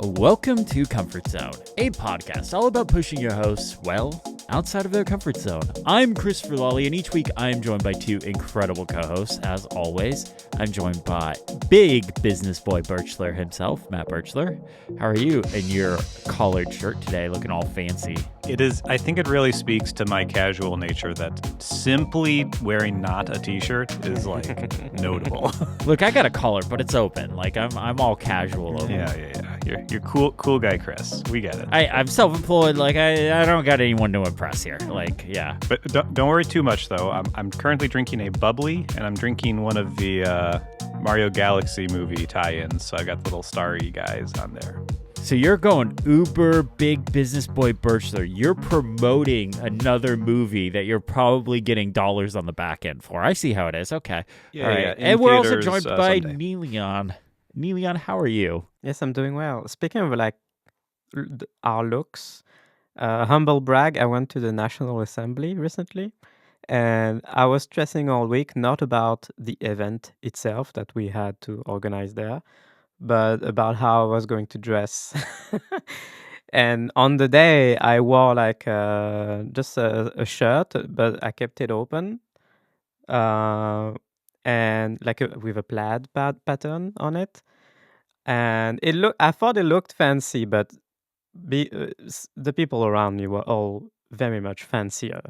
Welcome to Comfort Zone, a podcast all about pushing your hosts, well, outside of their comfort zone. I'm Christopher Lawley, and each week I am joined by two incredible co-hosts. As always, I'm joined by big business boy Birchler himself, Matt Birchler. How are you in your collared shirt today, looking all fancy? It is. I think it really speaks to my casual nature that simply wearing not a t-shirt is like notable. Look, I got a collar, but it's open. Like I'm all casual over. Yeah. You're cool guy, Chris. We get it. I'm self-employed. Like I don't got anyone to impress here. Like, yeah. But don't worry too much though. I'm currently drinking a bubbly, and I'm drinking one of the Mario Galaxy movie tie-ins. So I got the little starry guys on there. So you're going uber big business boy Birchler. You're promoting another movie that you're probably getting dollars on the back end for. I see how it is. Okay. Yeah, all right. yeah. And we're also theaters, joined by someday. Neelion. Neelion, how are you? Yes, I'm doing well. Speaking of our looks, humble brag, I went to the National Assembly recently, and I was stressing all week not about the event itself that we had to organize there, but about how I was going to dress. And on the day, I wore just a shirt, but I kept it open, and with a plaid pattern on it. And I thought it looked fancy, but the people around me were all very much fancier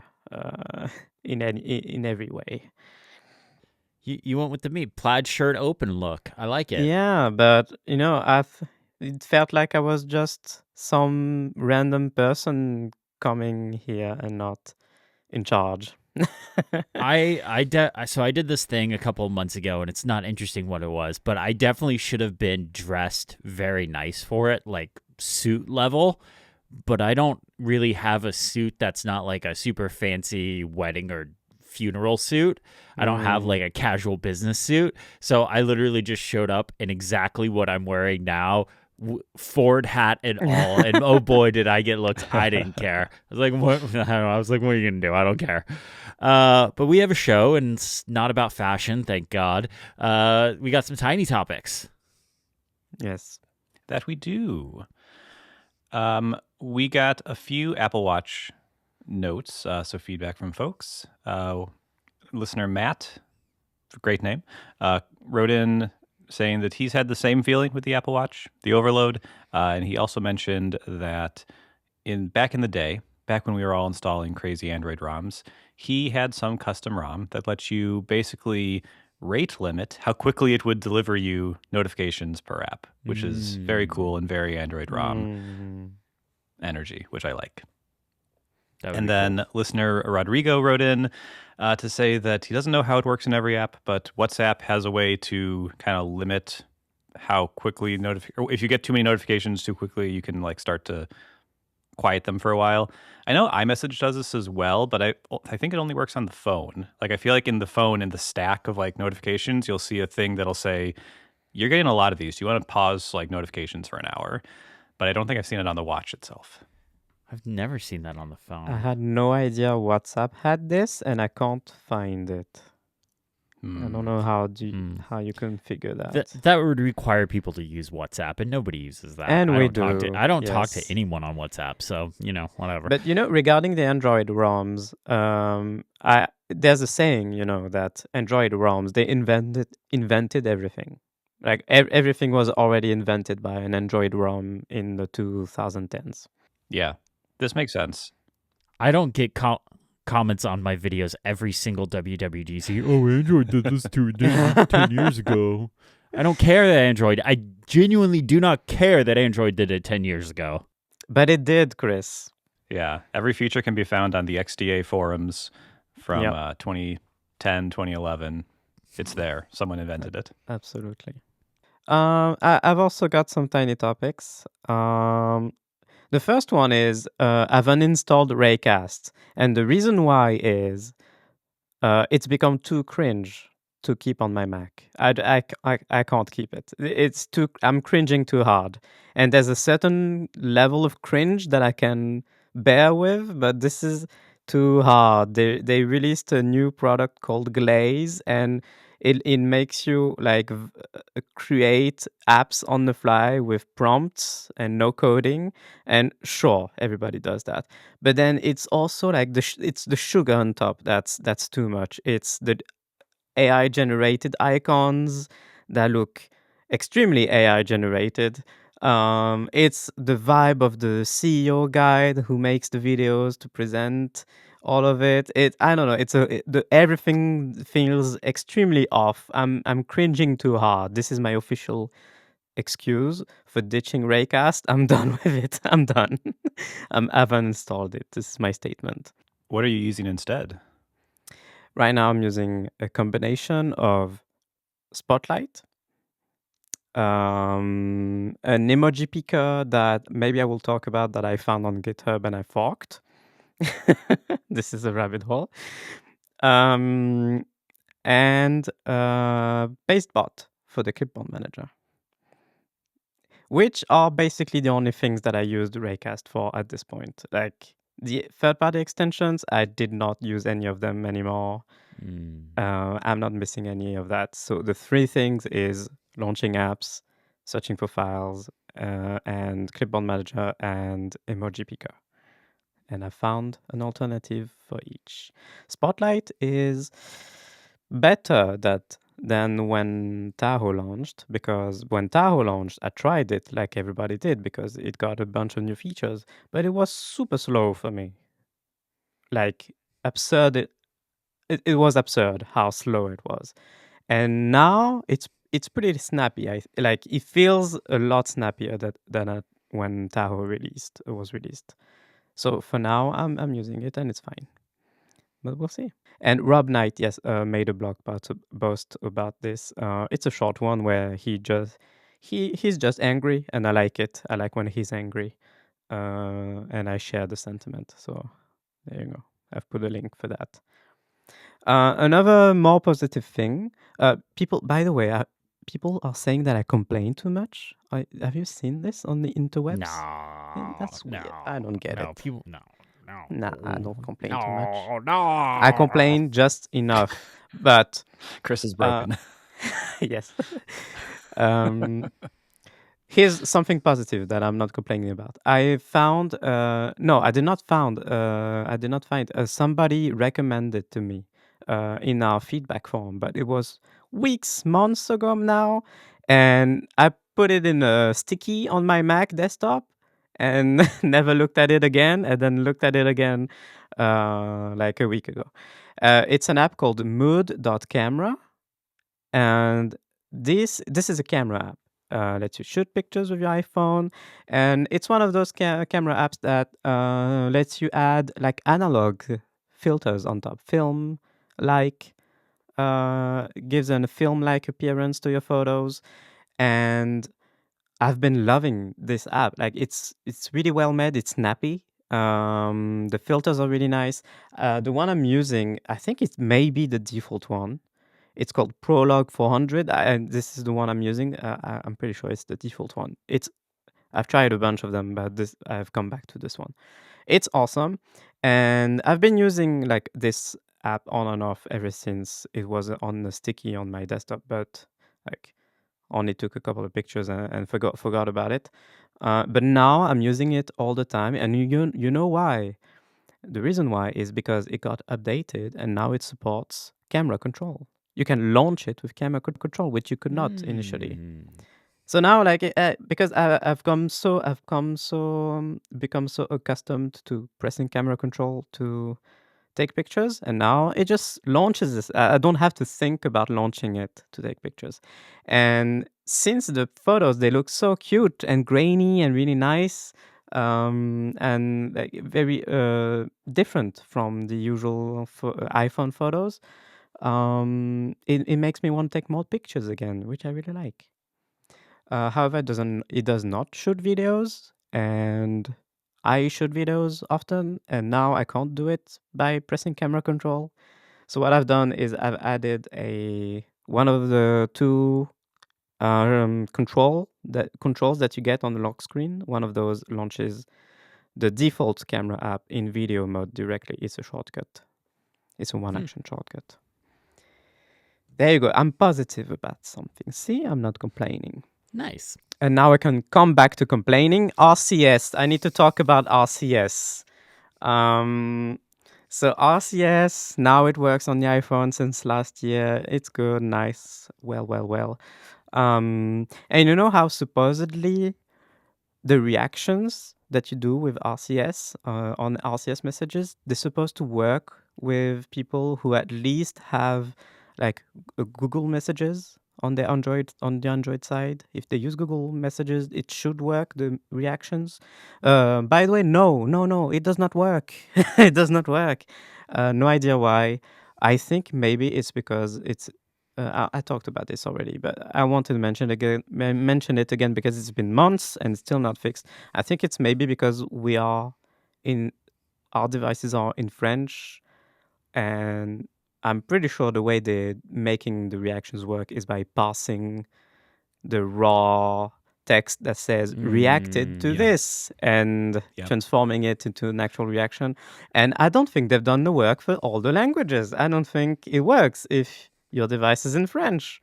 in every way. You went with the plaid shirt open look. I like it. Yeah, but it felt like I was just some random person coming here and not in charge. So I did this thing a couple of months ago, and it's not interesting what it was, but I definitely should have been dressed very nice for it, like suit level. But I don't really have a suit that's not like a super fancy wedding or funeral suit. I don't have like a casual business suit. So I literally just showed up in exactly what I'm wearing now. Ford hat and all, and oh boy did I get looks. I didn't care. I was like, what? I don't know. I was like, what are you gonna do? I don't care. But we have a show, and it's not about fashion, thank God. We got some tiny topics. Yes, That we do. We got a few Apple Watch notes, so feedback from folks. Listener Matt, great name, wrote in saying that he's had the same feeling with the Apple Watch, the overload, and he also mentioned that back in the day, back when we were all installing crazy Android ROMs, he had some custom ROM that lets you basically rate limit how quickly it would deliver you notifications per app, which is very cool and very Android ROM energy, which I like. And then listener Rodrigo wrote in to say that he doesn't know how it works in every app, but WhatsApp has a way to kind of limit how quickly or if you get too many notifications too quickly, you can like start to quiet them for a while. I know iMessage does this as well, but I think it only works on the phone. Like I feel like in the phone, in the stack of like notifications, you'll see a thing that'll say, you're getting a lot of these. Do you want to pause like notifications for an hour? But I don't think I've seen it on the watch itself. I've never seen that on the phone. I had no idea WhatsApp had this, and I can't find it. I don't know how you configure that. That would require people to use WhatsApp, and nobody uses that. And I we don't do. I don't talk to Yes. anyone on WhatsApp, so whatever. But regarding the Android ROMs, there's a saying, that Android ROMs, they invented everything. Like everything was already invented by an Android ROM in the 2010s. Yeah, this makes sense. I don't get comments on my videos every single WWDC. Oh, Android did this 10 years ago. I don't care that Android. I genuinely do not care that Android did it 10 years ago. But it did, Chris. Yeah, every feature can be found on the XDA forums from 2010, 2011. It's there. Someone invented it. Absolutely. I've also got some tiny topics. The first one is I've uninstalled Raycast, and the reason why is it's become too cringe to keep on my Mac. I can't keep it. I'm cringing too hard, and there's a certain level of cringe that I can bear with, but this is too hard. They released a new product called Glaze, and It makes you like create apps on the fly with prompts and no coding. And sure, everybody does that. But then it's also like it's the sugar on top that's too much. It's the AI generated icons that look extremely AI generated. It's the vibe of the CEO guy who makes the videos to present all of it. I don't know. Everything feels extremely off. I'm cringing too hard. This is my official excuse for ditching Raycast. I'm done with it. I'm done. I've uninstalled it. This is my statement. What are you using instead? Right now, I'm using a combination of Spotlight, an emoji picker that maybe I will talk about that I found on GitHub and I forked. This is a rabbit hole. And Pastebot for the clipboard manager, which are basically the only things that I used Raycast for at this point. Like the third-party extensions, I did not use any of them anymore. I'm not missing any of that. So the three things is launching apps, searching for files, and clipboard manager and emoji picker. And I found an alternative for each. Spotlight is better than when Tahoe launched, because when Tahoe launched, I tried it like everybody did because it got a bunch of new features, but it was super slow for me. Like absurd. It was absurd how slow it was. And now it's pretty snappy. Like it feels a lot snappier than when Tahoe was released. So for now, I'm using it and it's fine. But we'll see. And Rob Knight, yes, made a blog post about this. It's a short one where he's just angry, and I like it. I like when he's angry, and I share the sentiment. So there you go. I've put a link for that. Another more positive thing, people. By the way, people are saying that I complain too much. Have you seen this on the interwebs? No, That's weird. no, I don't get no, it. People, no, Nah, I don't complain too much. no. I complain just enough, but Chris is broken. yes. Here's something positive that I'm not complaining about. I found no, I did not find somebody recommended to me in our feedback form, but it was weeks, months ago now, and I put it in a sticky on my Mac desktop and never looked at it again, and then looked at it again like a week ago. It's an app called mood.camera, and this is a camera app. Lets you shoot pictures with your iPhone, and it's one of those camera apps that lets you add like analog filters on top, film like, gives a film like appearance to your photos. And I've been loving this app. Like it's really well made. It's snappy. The filters are really nice. The one I'm using, I think it may be the default one. It's called Prologue 400, and this is the one I'm using. I'm pretty sure it's the default one. I've tried a bunch of them, but I've come back to this one. It's awesome, and I've been using like this app on and off ever since it was on the sticky on my desktop, but like only took a couple of pictures and forgot about it. But now I'm using it all the time, and you know why? The reason why is because it got updated and now it supports camera control. You can launch it with camera control, which you could not initially. So now, like, because I've become so accustomed to pressing camera control to take pictures, and now it just launches this. I don't have to think about launching it to take pictures. And since the photos, they look so cute and grainy and really nice, and like very different from the usual iPhone photos, it makes me want to take more pictures again, which I really like. However, it does not shoot videos, and I shoot videos often, and now I can't do it by pressing camera control. So what I've done is I've added one of the two controls that you get on the lock screen. One of those launches the default camera app in video mode directly. It's a shortcut. It's a one-action shortcut. There you go. I'm positive about something. See, I'm not complaining. Nice. And now I can come back to complaining. RCS. I need to talk about RCS. So RCS, now it works on the iPhone since last year. It's good, nice, well. And you know how supposedly the reactions that you do with RCS on RCS messages, they're supposed to work with people who at least have like Google Messages on the Android side. If they use Google Messages, it should work. The reactions. By the way, no, it does not work. It does not work. No idea why. I think maybe it's because it's I talked about this already, but I wanted to mention it again because it's been months and it's still not fixed. I think it's maybe because our devices are in French, and I'm pretty sure the way they're making the reactions work is by passing the raw text that says reacted to this and transforming it into an actual reaction. And I don't think they've done the work for all the languages. I don't think it works if your device is in French.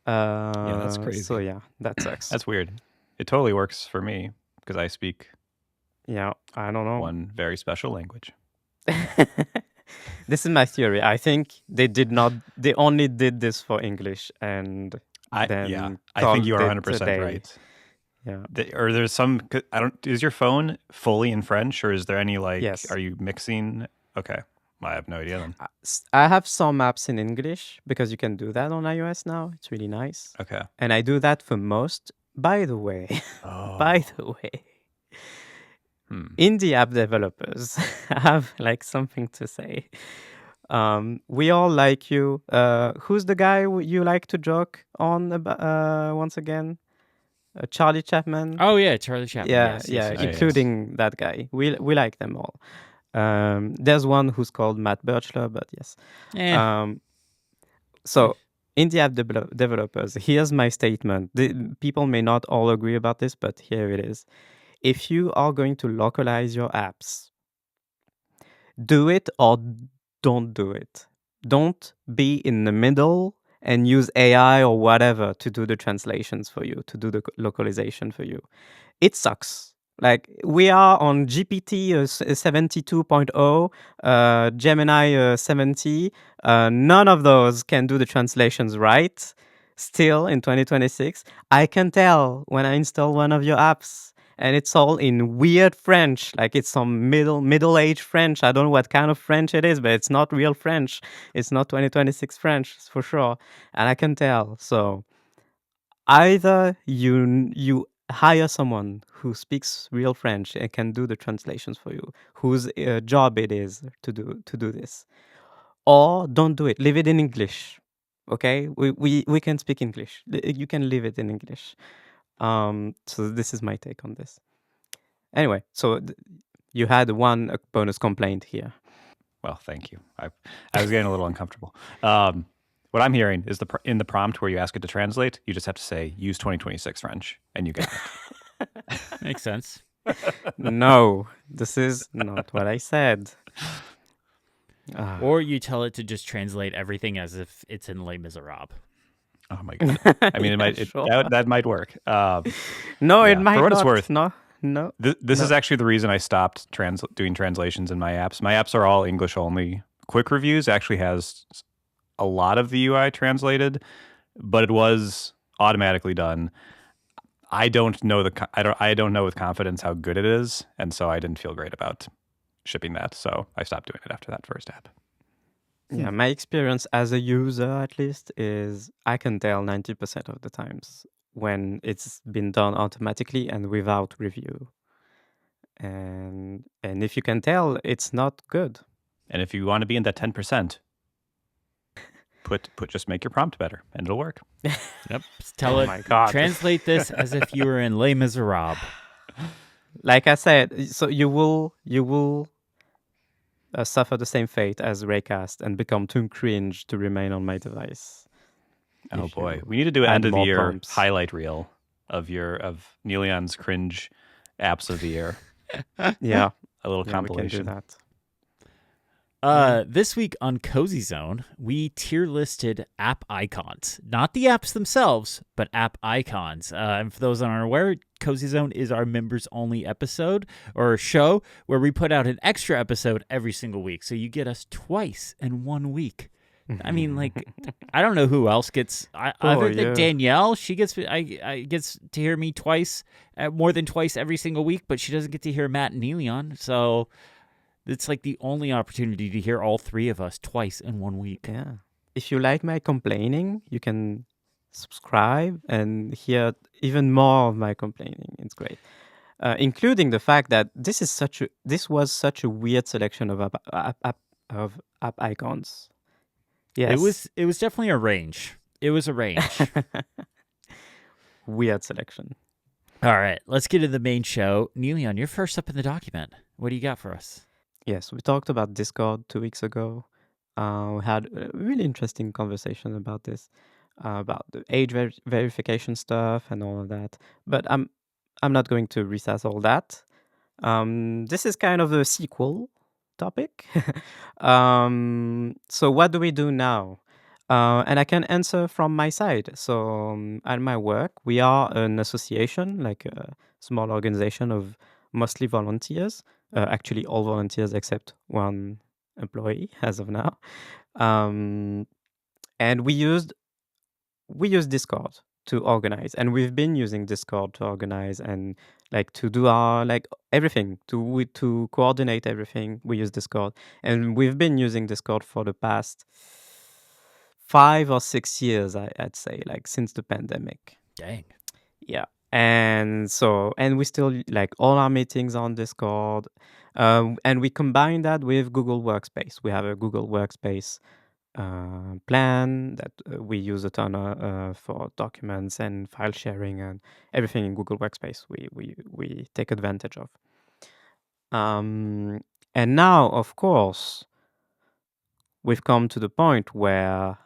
That's crazy. So yeah, that sucks. That's weird. It totally works for me because I speak I don't know. one very special language. This is my theory. I think they only did this for English, and I think you are 100% right. Yeah. Or there's some, is your phone fully in French, or is there any Yes. Are you mixing? Okay. I have no idea then. I have some apps in English because you can do that on iOS now. It's really nice. Okay. And I do that for most. By the way, indie app developers have something to say. We all like you. Who's the guy you like to joke on about, once again? Charlie Chapman. Oh yeah, Charlie Chapman. Yes, including that guy. We like them all. There's one who's called Matt Birchler, but yes. So indie app developers, here's my statement. People may not all agree about this, but here it is. If you are going to localize your apps, do it or don't do it. Don't be in the middle and use AI or whatever to do the translations for you, to do the localization for you. It sucks. We are on GPT 72.0, Gemini 70. None of those can do the translations right. Still in 2026, I can tell when I install one of your apps and it's all in weird French, it's some middle-aged French. I don't know what kind of French it is, but it's not real French. It's not 2026 French, for sure. And I can tell. So either you hire someone who speaks real French and can do the translations for you, whose job it is to do this, or don't do it. Leave it in English. Okay, we can speak English. You can leave it in English. So this is my take on this. Anyway, so you had one bonus complaint here. Well, thank you. I was getting a little uncomfortable. What I'm hearing is in the prompt where you ask it to translate, you just have to say use 2026 French, and you get it. Makes sense. No, this is not what I said. Or you tell it to just translate everything as if it's in Les Miserables. Oh my god! I mean, that might work. No, it might for what not. It's worth. No. This is actually the reason I stopped doing translations in my apps. My apps are all English only. Quick Reviews actually has a lot of the UI translated, but it was automatically done. I don't know I don't know with confidence how good it is, and so I didn't feel great about shipping that. So I stopped doing it after that first app. Yeah, my experience as a user, at least, is I can tell 90% of the times when it's been done automatically and without review. And if you can tell, it's not good. And if you want to be in that 10%, just make your prompt better, and it'll work. Yep. Tell it. My God. Translate this as if you were in Les Miserables. Like I said, so you will suffer the same fate as Raycast and become too cringe to remain on my device. Oh boy, we need to do an end of the year highlight reel of Neilion's cringe apps of the year. Yeah, a little compilation. We can do that. This week on Cozy Zone, we tier listed app icons. Not the apps themselves, but app icons. And for those that aren't aware, Cozy Zone is our members only episode or show where we put out an extra episode every single week. So you get us twice in 1 week. I mean, like, I don't know who else gets. Other than Danielle, she gets. I gets to hear me twice, more than twice every single week, but she doesn't get to hear Matt and Elion. So it's like the only opportunity to hear all three of us twice in 1 week. Yeah. If you like my complaining, you can subscribe and hear even more of my complaining. It's great. Including the fact that this was such a weird selection of app icons. Yes. It was definitely a range. It was a range. Weird selection. All right, let's get to the main show. Nelion, you're first up in the document. What do you got for us? Yes, we talked about Discord 2 weeks ago. We had a really interesting conversation about this, about the age verification stuff and all of that. But I'm not going to recess all that. This is kind of a sequel topic. So what do we do now? And I can answer from my side. So at my work, we are an association, like a small organization of mostly volunteers. Actually, all volunteers except one employee as of now. And we use Discord to organize, and we've been using Discord to organize and like to do our like everything to coordinate everything. We use Discord, and we've been using Discord for the past 5 or 6 years, I'd say, like since the pandemic. Dang. Yeah. And we still like all our meetings on Discord, and we combine that with Google Workspace. We have a Google Workspace plan that we use a ton for documents and file sharing and everything in Google Workspace. We take advantage of. And now, of course, we've come to the point where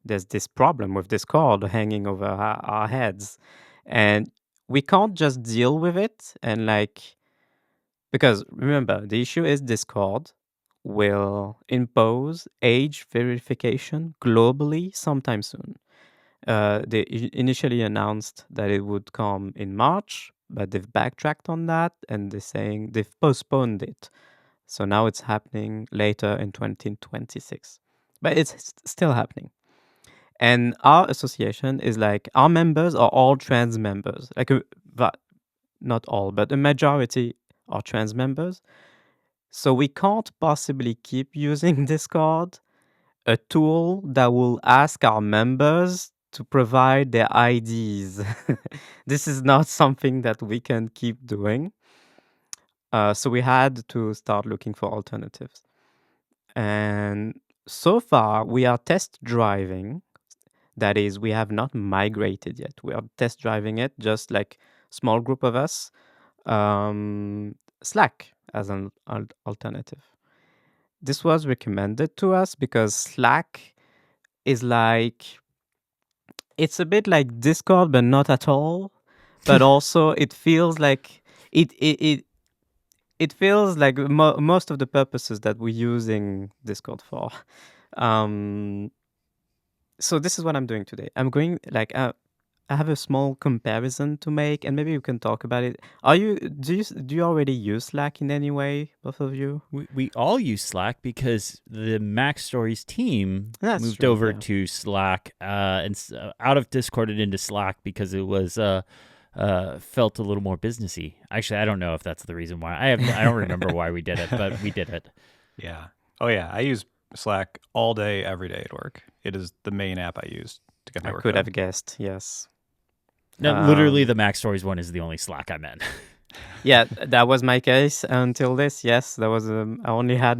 there's this problem with Discord hanging over our heads, and we can't just deal with it and like, because remember, the issue is Discord will impose age verification globally sometime soon. They initially announced that it would come in March, but they've backtracked on that and they're saying they've postponed it. So now it's happening later in 2026, but it's still happening. And our association is like, our members are all trans members, like not all, but a majority are trans members. So we can't possibly keep using Discord, a tool that will ask our members to provide their IDs. This is not something that we can keep doing. So we had to start looking for alternatives. And so far, we are test driving. That is, we have not migrated yet. We are test driving it, just like small group of us. Slack as an alternative. This was recommended to us because Slack is like, it's a bit like Discord, but not at all. But also, it feels like it feels like most of the purposes that we're using Discord for. So this is what I'm doing today. I'm going like I have a small comparison to make, and maybe we can talk about it. Do you already use Slack in any way, both of you? We all use Slack because the Mac Stories team moved over to Slack and out of Discord and into Slack because it was felt a little more businessy. Actually, I don't know if that's the reason why. I don't remember why we did it, but we did it. Yeah. Oh yeah. I use Slack all day, every day at work. It is the main app I use to get my work done. I could have guessed. Yes. No, literally, the Mac Stories one is the only Slack I'm in. Yeah, that was my case until this. Yes, there was. I only had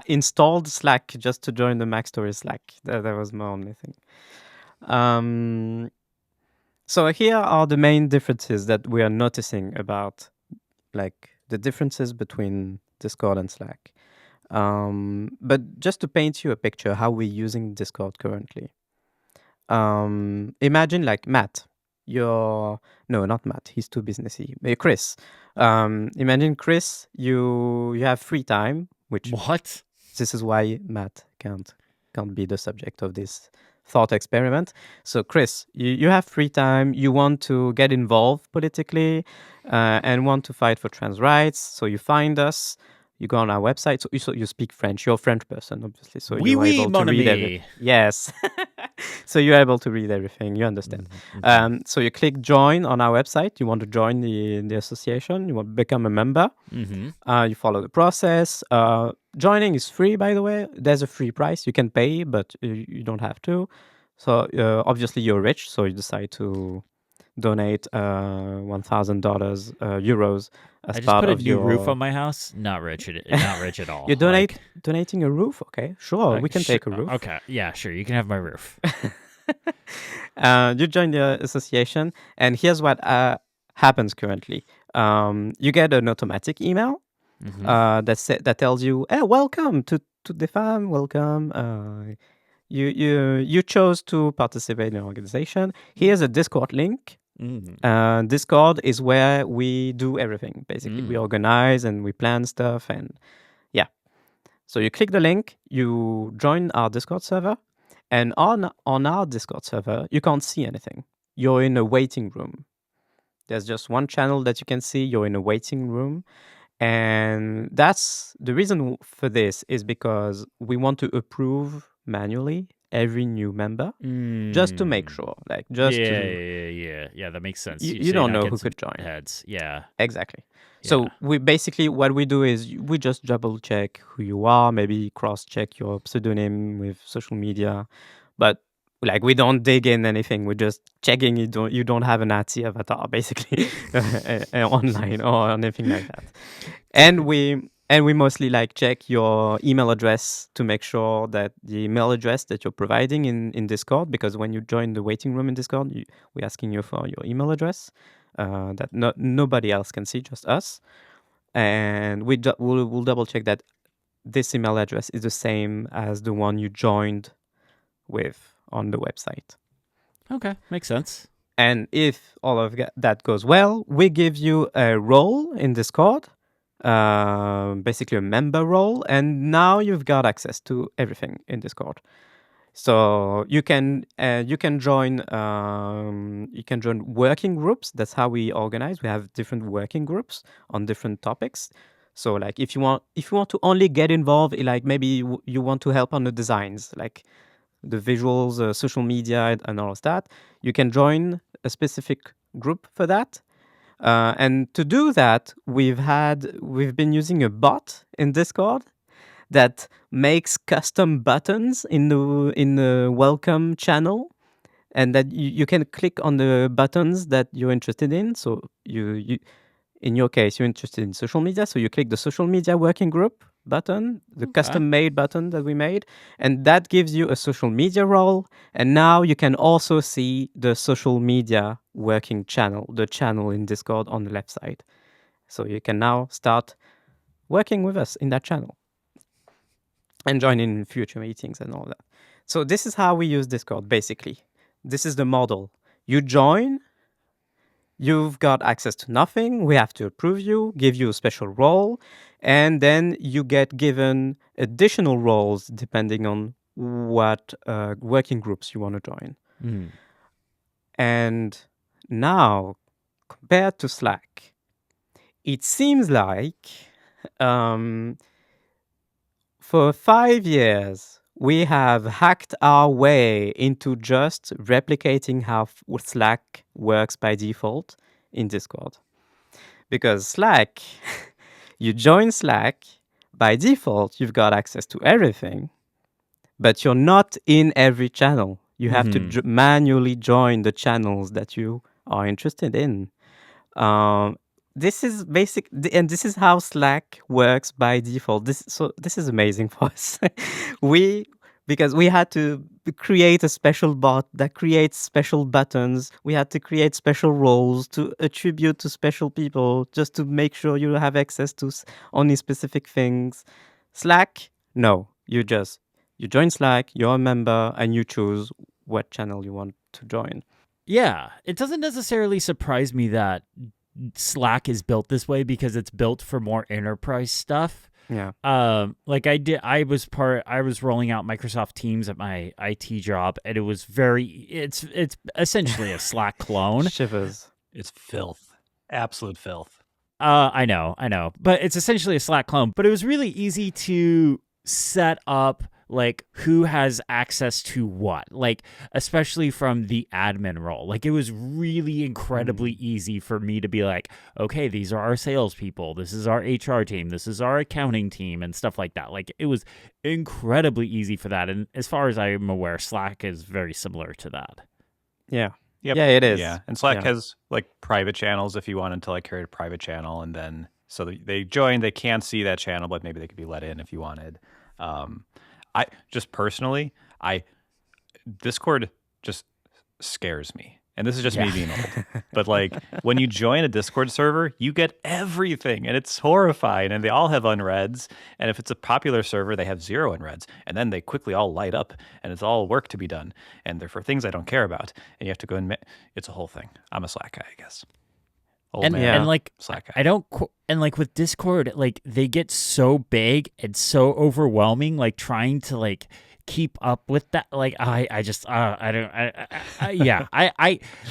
installed Slack just to join the Mac Stories Slack. That was my only thing. So here are the main differences that we are noticing about, like the differences between Discord and Slack. But just to paint you a picture, how we're using Discord currently. Imagine like Matt. No, not Matt. He's too businessy. Chris. Imagine Chris. You have free time. Which what? this is why Matt can't be the subject of this thought experiment. So, Chris, you have free time. You want to get involved politically and want to fight for trans rights. So you find us. You go on our website. So you speak French. You're a French person, obviously. So Oui, you're oui, able mon to read ami. everything. Yes. So you're able to read everything. You understand. So you click join on our website. You want to join the association. You want to become a member. You follow the process. Joining is free, by the way. There's a free price. You can pay, but you don't have to. So obviously you're rich, so you decide to donate $1,000 euros as I just part put a of new your roof on my house. Not rich at all. You're donating a roof? Okay, sure, we can take a roof. Okay, yeah, sure. You can have my roof. You join the association, and here's what happens currently. You get an automatic email that tells you, "Hey, welcome to the farm. Welcome. You chose to participate in an organization. Here's a Discord link. Discord is where we do everything. Basically, we organize and we plan stuff, and yeah. So you click the link, you join our Discord server, and on our Discord server, you can't see anything. You're in a waiting room. There's just one channel that you can see. You're in a waiting room. And that's the reason for this is because we want to approve manually every new member just to make sure. Like just Yeah, that makes sense. you don't know who could join. Heads. Yeah. Exactly. So we basically what we do is we just double check who you are, maybe cross check your pseudonym with social media, but like we don't dig in anything. We're just checking you don't have a Nazi avatar basically online or anything like that. And we mostly like check your email address to make sure that the email address that you're providing in Discord, because when you join the waiting room in Discord, we're asking you for your email address that nobody else can see, just us. And we'll double check that this email address is the same as the one you joined with on the website. Okay, makes sense. And if all of that goes well, we give you a role in Discord, basically a member role, and now you've got access to everything in Discord. So you can join working groups. That's how we organize. We have different working groups on different topics. So like if you want to only get involved, like maybe you want to help on the designs, like the visuals, social media, and all of that, you can join a specific group for that. And to do that, we've been using a bot in Discord that makes custom buttons in the welcome channel, and that you can click on the buttons that you're interested in. So you in your case, you're interested in social media, so you click the social media working group button, the custom made button that we made, and that gives you a social media role. And now you can also see the social media working channel, the channel in Discord on the left side. So you can now start working with us in that channel and join in future meetings and all that. So this is how we use Discord, basically. This is the model. You join, you've got access to nothing. We have to approve you, give you a special role, and then you get given additional roles depending on what working groups you want to join. And now, compared to Slack, it seems like for 5 years, we have hacked our way into just replicating how Slack works by default in Discord. Because Slack, you join Slack, by default, you've got access to everything, but you're not in every channel. You have to manually join the channels that you are interested in. This is basic, and this is how Slack works by default. This is amazing for us. Because we had to create a special bot that creates special buttons. We had to create special roles to attribute to special people just to make sure you have access to only specific things. Slack, no. You join Slack, you're a member, and you choose what channel you want to join. Yeah, it doesn't necessarily surprise me that Slack is built this way because it's built for more enterprise stuff. Yeah. I was rolling out Microsoft Teams at my IT job, and it's essentially a Slack clone. Shivers. It's filth, absolute filth. I know, but it's essentially a Slack clone. But it was really easy to set up like who has access to what, like especially from the admin role. Like it was really incredibly easy for me to be like, okay, these are our salespeople, this is our HR team, this is our accounting team, and stuff like that. Like it was incredibly easy for that. And as far as I'm aware, Slack is very similar to that. Yeah. Yep. Yeah, it is. Yeah, and Slack Yeah. has like private channels if you wanted to like create a private channel, and then so they join, they can't see that channel, but maybe they could be let in if you wanted. I just personally, Discord just scares me. And this is just me being old. But like when you join a Discord server, you get everything and it's horrifying, and they all have unreads. And if it's a popular server, they have 0 unreads, and then they quickly all light up and it's all work to be done. And they're for things I don't care about. And you have to go and it's a whole thing. I'm a Slack guy, I guess. Old man, And like Slack guy. I don't and like with Discord, like they get so big and so overwhelming, like trying to like keep up with that. Like I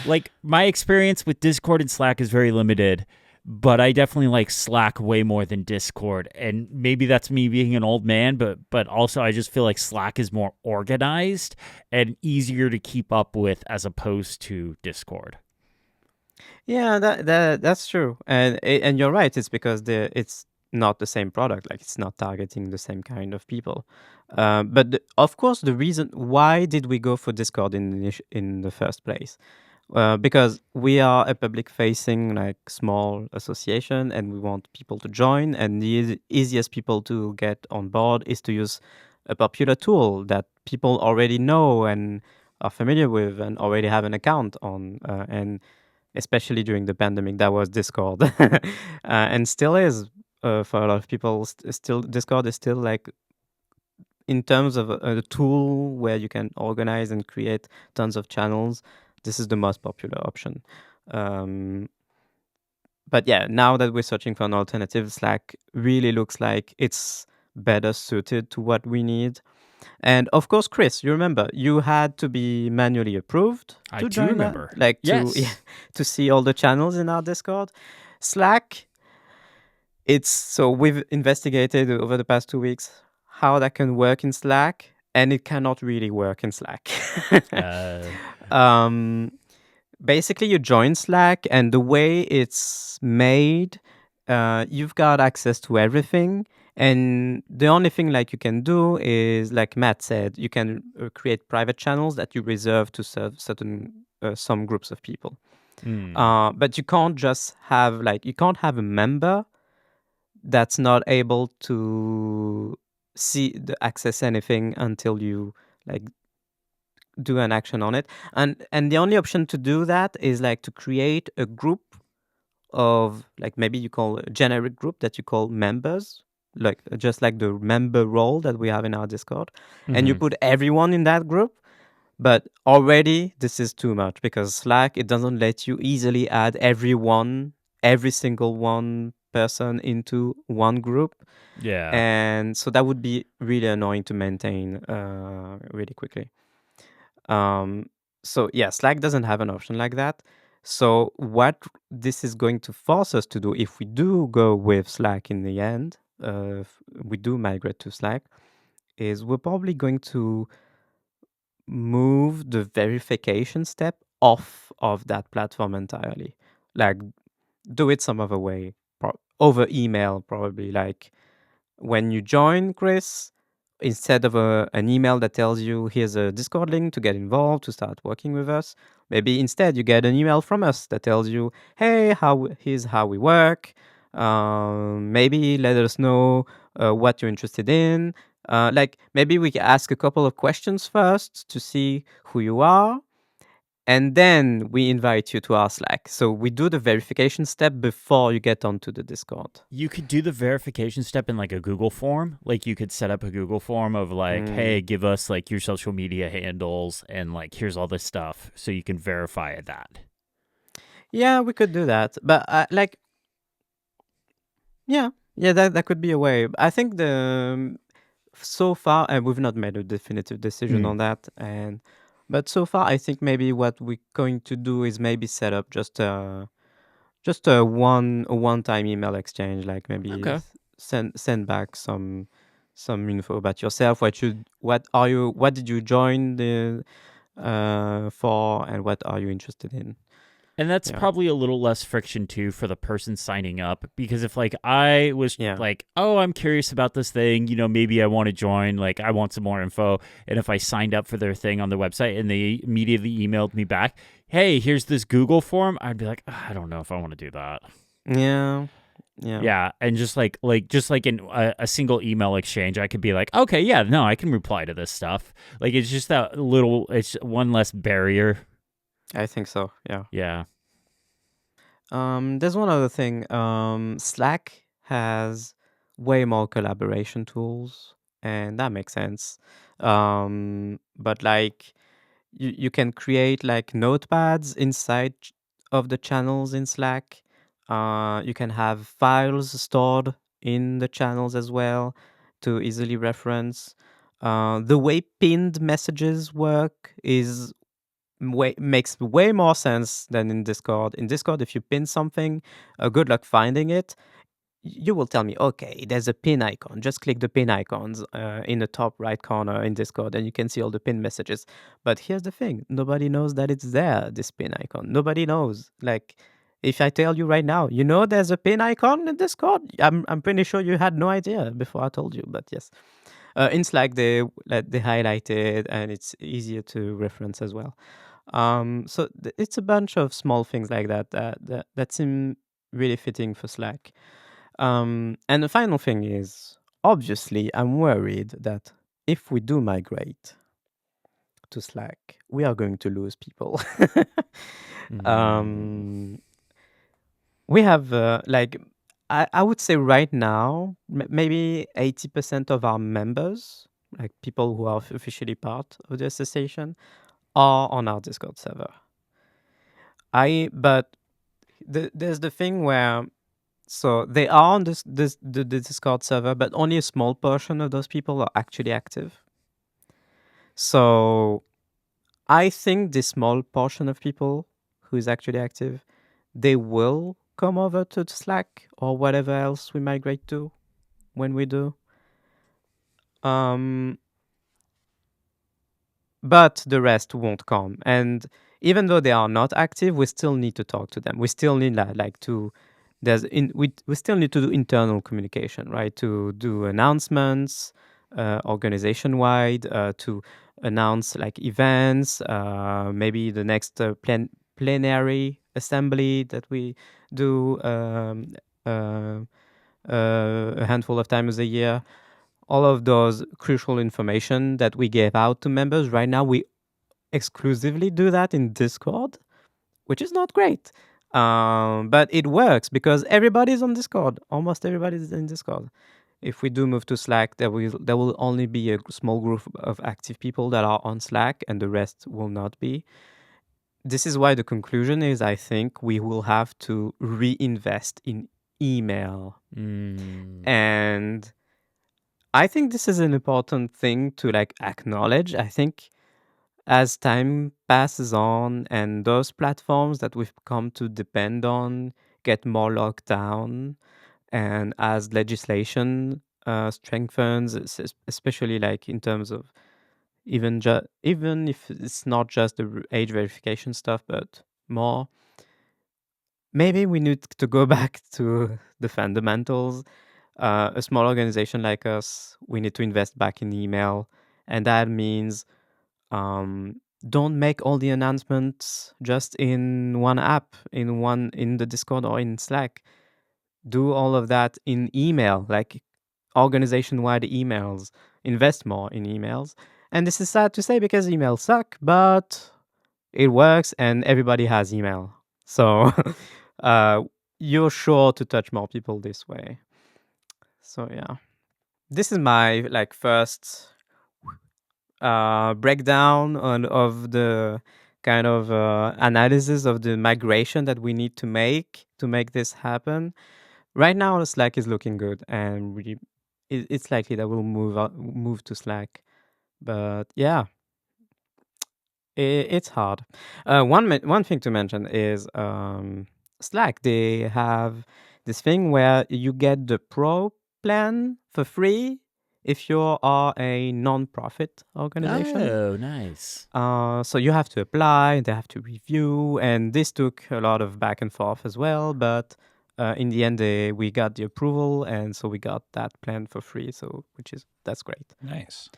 like my experience with Discord and Slack is very limited, but I definitely like Slack way more than Discord. And maybe that's me being an old man, but also I just feel like Slack is more organized and easier to keep up with as opposed to Discord. Yeah, that's true, and you're right. It's because it's not the same product. Like it's not targeting the same kind of people. Of course, the reason why did we go for Discord in the first place? Because we are a public-facing, like small association, and we want people to join. And the easiest people to get on board is to use a popular tool that people already know and are familiar with, and already have an account on, and especially during the pandemic, that was Discord, and still is for a lot of people. Still, Discord is still like, in terms of a tool where you can organize and create tons of channels, this is the most popular option. But yeah, now that we're searching for an alternative, Slack really looks like it's better suited to what we need. And of course, Chris, you remember you had to be manually approved I to do join remember. that, like Yes. to see all the channels in our Discord. Slack, so we've investigated over the past 2 weeks how that can work in Slack, and it cannot really work in Slack. Basically, you join Slack, and the way it's made, you've got access to everything. And the only thing like you can do is, like Matt said, you can create private channels that you reserve to serve some groups of people. But you can't just have you can't have a member that's not able to access anything until you like do an action on it. And the only option to do that is like to create a group of, like, maybe you call a generic group that you call members, like just like the member role that we have in our Discord, and you put everyone in that group. But already this is too much, because Slack, it doesn't let you easily add every single one person into one group. Yeah. And so that would be really annoying to maintain really quickly. So yeah, Slack doesn't have an option like that. So what this is going to force us to do, if we do go with Slack in the end, if we do migrate to Slack, is we're probably going to move the verification step off of that platform entirely. Like, do it some other way, over email, probably. Like, when you join, Chris, instead of an email that tells you here's a Discord link to get involved, to start working with us, maybe instead you get an email from us that tells you, hey, here's how we work. Maybe let us know what you're interested in. Like, maybe we can ask a couple of questions first to see who you are, and then we invite you to our Slack. So we do the verification step before you get onto the Discord. You could do the verification step in like a Google form. Like you could set up a Google form of like, hey, give us like your social media handles and like here's all this stuff, so you can verify that. Yeah, we could do that. But yeah, Yeah, that could be a way. I think so far, and we've not made a definitive decision on that, but so far, I think maybe what we're going to do is maybe set up just a one-time email exchange, like maybe Okay. send back some info about yourself. What did you join the for, and what are you interested in? And that's Yeah, probably a little less friction too for the person signing up, because if like I was yeah, like, "Oh, I'm curious about this thing, maybe I want to join, like I want some more info." And if I signed up for their thing on the website and they immediately emailed me back, "Hey, here's this Google form." I'd be like, "I don't know if I want to do that." yeah, yeah. Yeah, and just like in a single email exchange, I could be like, "Okay, yeah, no, I can reply to this stuff." Like it's just it's one less barrier. I think so. Yeah. Yeah. There's one other thing. Slack has way more collaboration tools, and that makes sense. But like you can create like notepads inside of the channels in Slack. You can have files stored in the channels as well to easily reference. The way pinned messages work is makes way more sense than in Discord. In Discord, if you pin something, good luck finding it. You will tell me, okay, there's a pin icon. Just click the pin icons in the top right corner in Discord, and you can see all the pin messages. But here's the thing: nobody knows that it's there. This pin icon, nobody knows. Like, if I tell you right now, there's a pin icon in Discord. I'm pretty sure you had no idea before I told you. But yes, in Slack they highlight it, and it's easier to reference as well. So it's a bunch of small things like that seem really fitting for Slack. And the final thing is, obviously, I'm worried that if we do migrate to Slack, we are going to lose people. Mm. um, we have I would say right now, maybe 80% of our members, like people who are officially part of the association, are on our Discord server. But there's the thing where so they are on the Discord server, but only a small portion of those people are actually active. So I think this small portion of people who is actually active, they will come over to Slack or whatever else we migrate to when we do. Um, but the rest won't come. And even though they are not active, we still need to talk to them. We still need we still need to do internal communication, right? To do announcements, organization wide, to announce like events, maybe the next plenary assembly that we do uh, a handful of times a year. All of those crucial information that we gave out to members. Right now, we exclusively do that in Discord, which is not great. But it works because everybody's on Discord. Almost everybody's in Discord. If we do move to Slack, there will only be a small group of active people that are on Slack, and the rest will not be. This is why the conclusion is, I think we will have to reinvest in email. Mm. And I think this is an important thing to like acknowledge. I think as time passes on and those platforms that we've come to depend on get more locked down, and as legislation strengthens, especially like in terms of even if it's not just the age verification stuff, but more, maybe we need to go back to the fundamentals. A small organization like us, we need to invest back in email, and that means don't make all the announcements just in one app, in the Discord or in Slack. Do all of that in email, like organization-wide emails. Invest more in emails. And this is sad to say because emails suck, but it works and everybody has email. So uh, you're sure to touch more people this way. So yeah, this is my like first breakdown of the kind of analysis of the migration that we need to make this happen. Right now, Slack is looking good, and it's likely that we'll move to Slack. But yeah, it's hard. One thing to mention is Slack. They have this thing where you get the Pro plan for free if you are a non-profit organization. Oh, nice. So you have to apply, they have to review, and this took a lot of back and forth as well. But in the end, we got the approval, and so we got that plan for free. So that's great. Nice.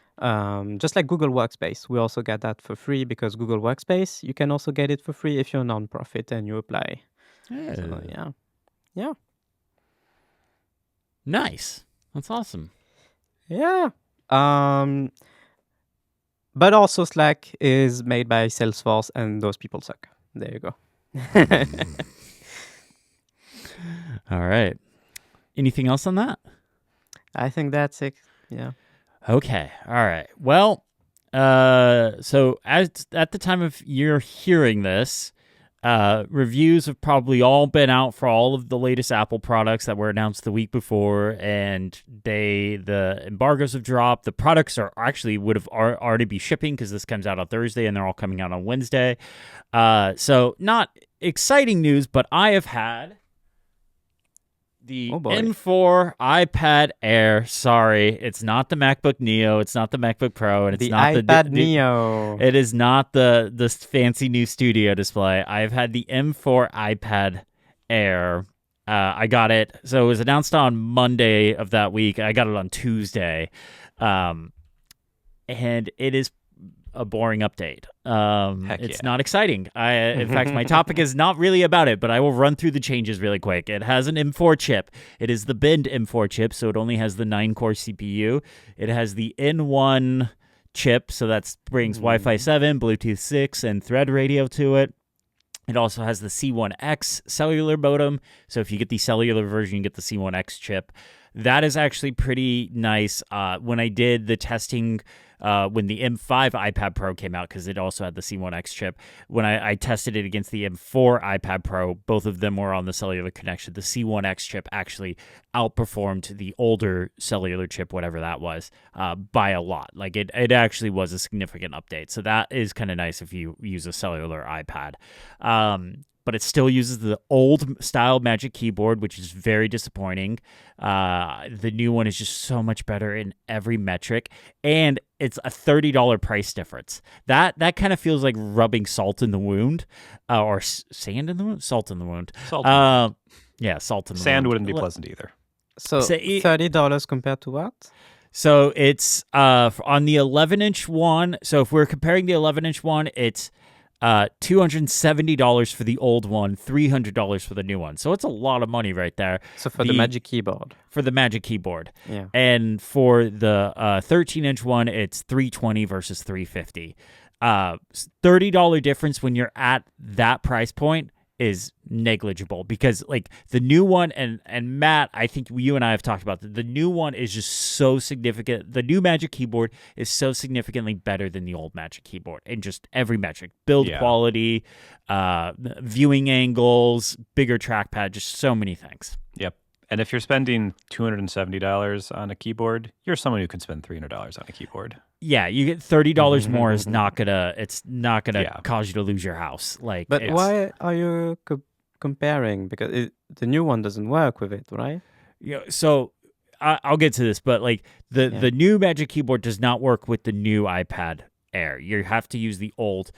Just like Google Workspace, we also get that for free because Google Workspace, you can also get it for free if you're a nonprofit and you apply. Oh. So yeah, Nice. That's awesome. yeah. But also Slack is made by Salesforce, and those people suck. There you go. All right. Anything else on that? I think that's it. Yeah. Okay. All right. Well, so at the time of you're hearing this, reviews have probably all been out for all of the latest Apple products that were announced the week before, and the embargoes have dropped. The products are actually would have already be shipping because this comes out on Thursday, and they're all coming out on Wednesday. So not exciting news, but I have had the M4 iPad Air. Sorry, it's not the MacBook Neo. It's not the MacBook Pro, and it's not iPad Neo. It is not the fancy new studio display. I've had the M4 iPad Air. I got it. So it was announced on Monday of that week. I got it on Tuesday, and it is a boring update. It's not exciting. In fact, my topic is not really about it, but I will run through the changes really quick. It has an M4 chip. It is the binned M4 chip, so it only has the 9-core CPU. It has the N1 chip, so that brings Wi-Fi 7, Bluetooth 6, and Thread radio to it. It also has the C1X cellular modem, so if you get the cellular version, you get the C1X chip. That is actually pretty nice. When I did the testing, when the M5 iPad Pro came out, because it also had the C1X chip, when I tested it against the M4 iPad Pro, both of them were on the cellular connection. The C1X chip actually outperformed the older cellular chip, whatever that was, by a lot. Like it actually was a significant update. So that is kind of nice if you use a cellular iPad. But it still uses the old style Magic Keyboard, which is very disappointing. The new one is just so much better in every metric, and it's a $30 price difference. That kind of feels like rubbing salt in the wound, or sand in the wound, salt in the wound. Yeah, salt in the wound. Sand wouldn't be pleasant either. So $30 compared to what? So it's on the 11-inch one. So if we're comparing the 11-inch one, it's $270 for the old one, $300 for the new one. So it's a lot of money right there. So for the Magic Keyboard. For the Magic Keyboard. Yeah. And for the 13-inch one, it's $320 versus $350. $30 difference when you're at that price point is negligible, because like the new one, and Matt, I think you and I have talked about the new one is just so significant. The new Magic Keyboard is so significantly better than the old Magic Keyboard in just every metric: build quality, viewing angles, bigger trackpad, just so many things. Yep. And if you're spending $270 on a keyboard, you're someone who can spend $300 on a keyboard. Yeah, you get $30 more is not gonna. It's not gonna cause you to lose your house. Like, but why are you comparing? Because the new one doesn't work with it, right? Yeah. So I'll get to this, but like the new Magic Keyboard does not work with the new iPad Air. You have to use the old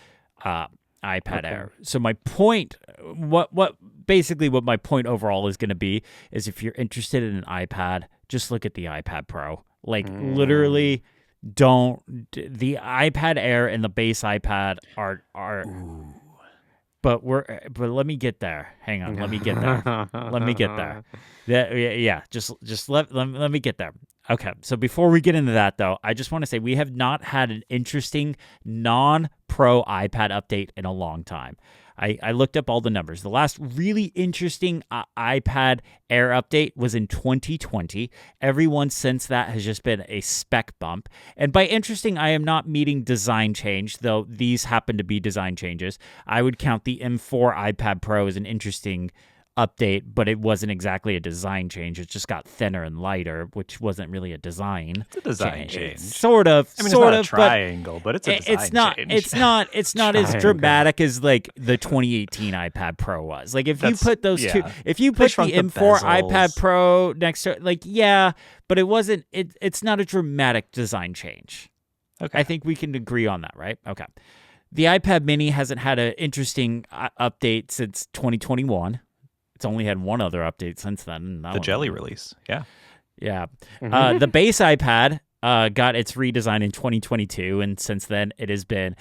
iPad Air. So my point, what my point overall is going to be is, if you're interested in an iPad, just look at the iPad Pro. Like literally. The iPad Air and the base iPad are but let me get there. Hang on, let me get there. Just let me get there. Okay, so before we get into that though, I just want to say we have not had an interesting non-pro iPad update in a long time. I looked up all the numbers. The last really interesting iPad Air update was in 2020. Everyone since that has just been a spec bump. And by interesting, I am not meaning design change, though these happen to be design changes. I would count the M4 iPad Pro as an interesting update, but it wasn't exactly a design change. It just got thinner and lighter, which wasn't really a design. It's a design change. Sort of. I mean, sort it's not of, a triangle, but it's a design change. It's not as dramatic as like the 2018 iPad Pro was. Like if you put those two, if you put the M4 iPad Pro next to, like, yeah, but it wasn't. It's not a dramatic design change. Okay. I think we can agree on that, right? Okay. The iPad Mini hasn't had an interesting update since 2021. It's only had one other update since then. The Jelly release. Yeah. Yeah. The base iPad got its redesign in 2022, and since then it has been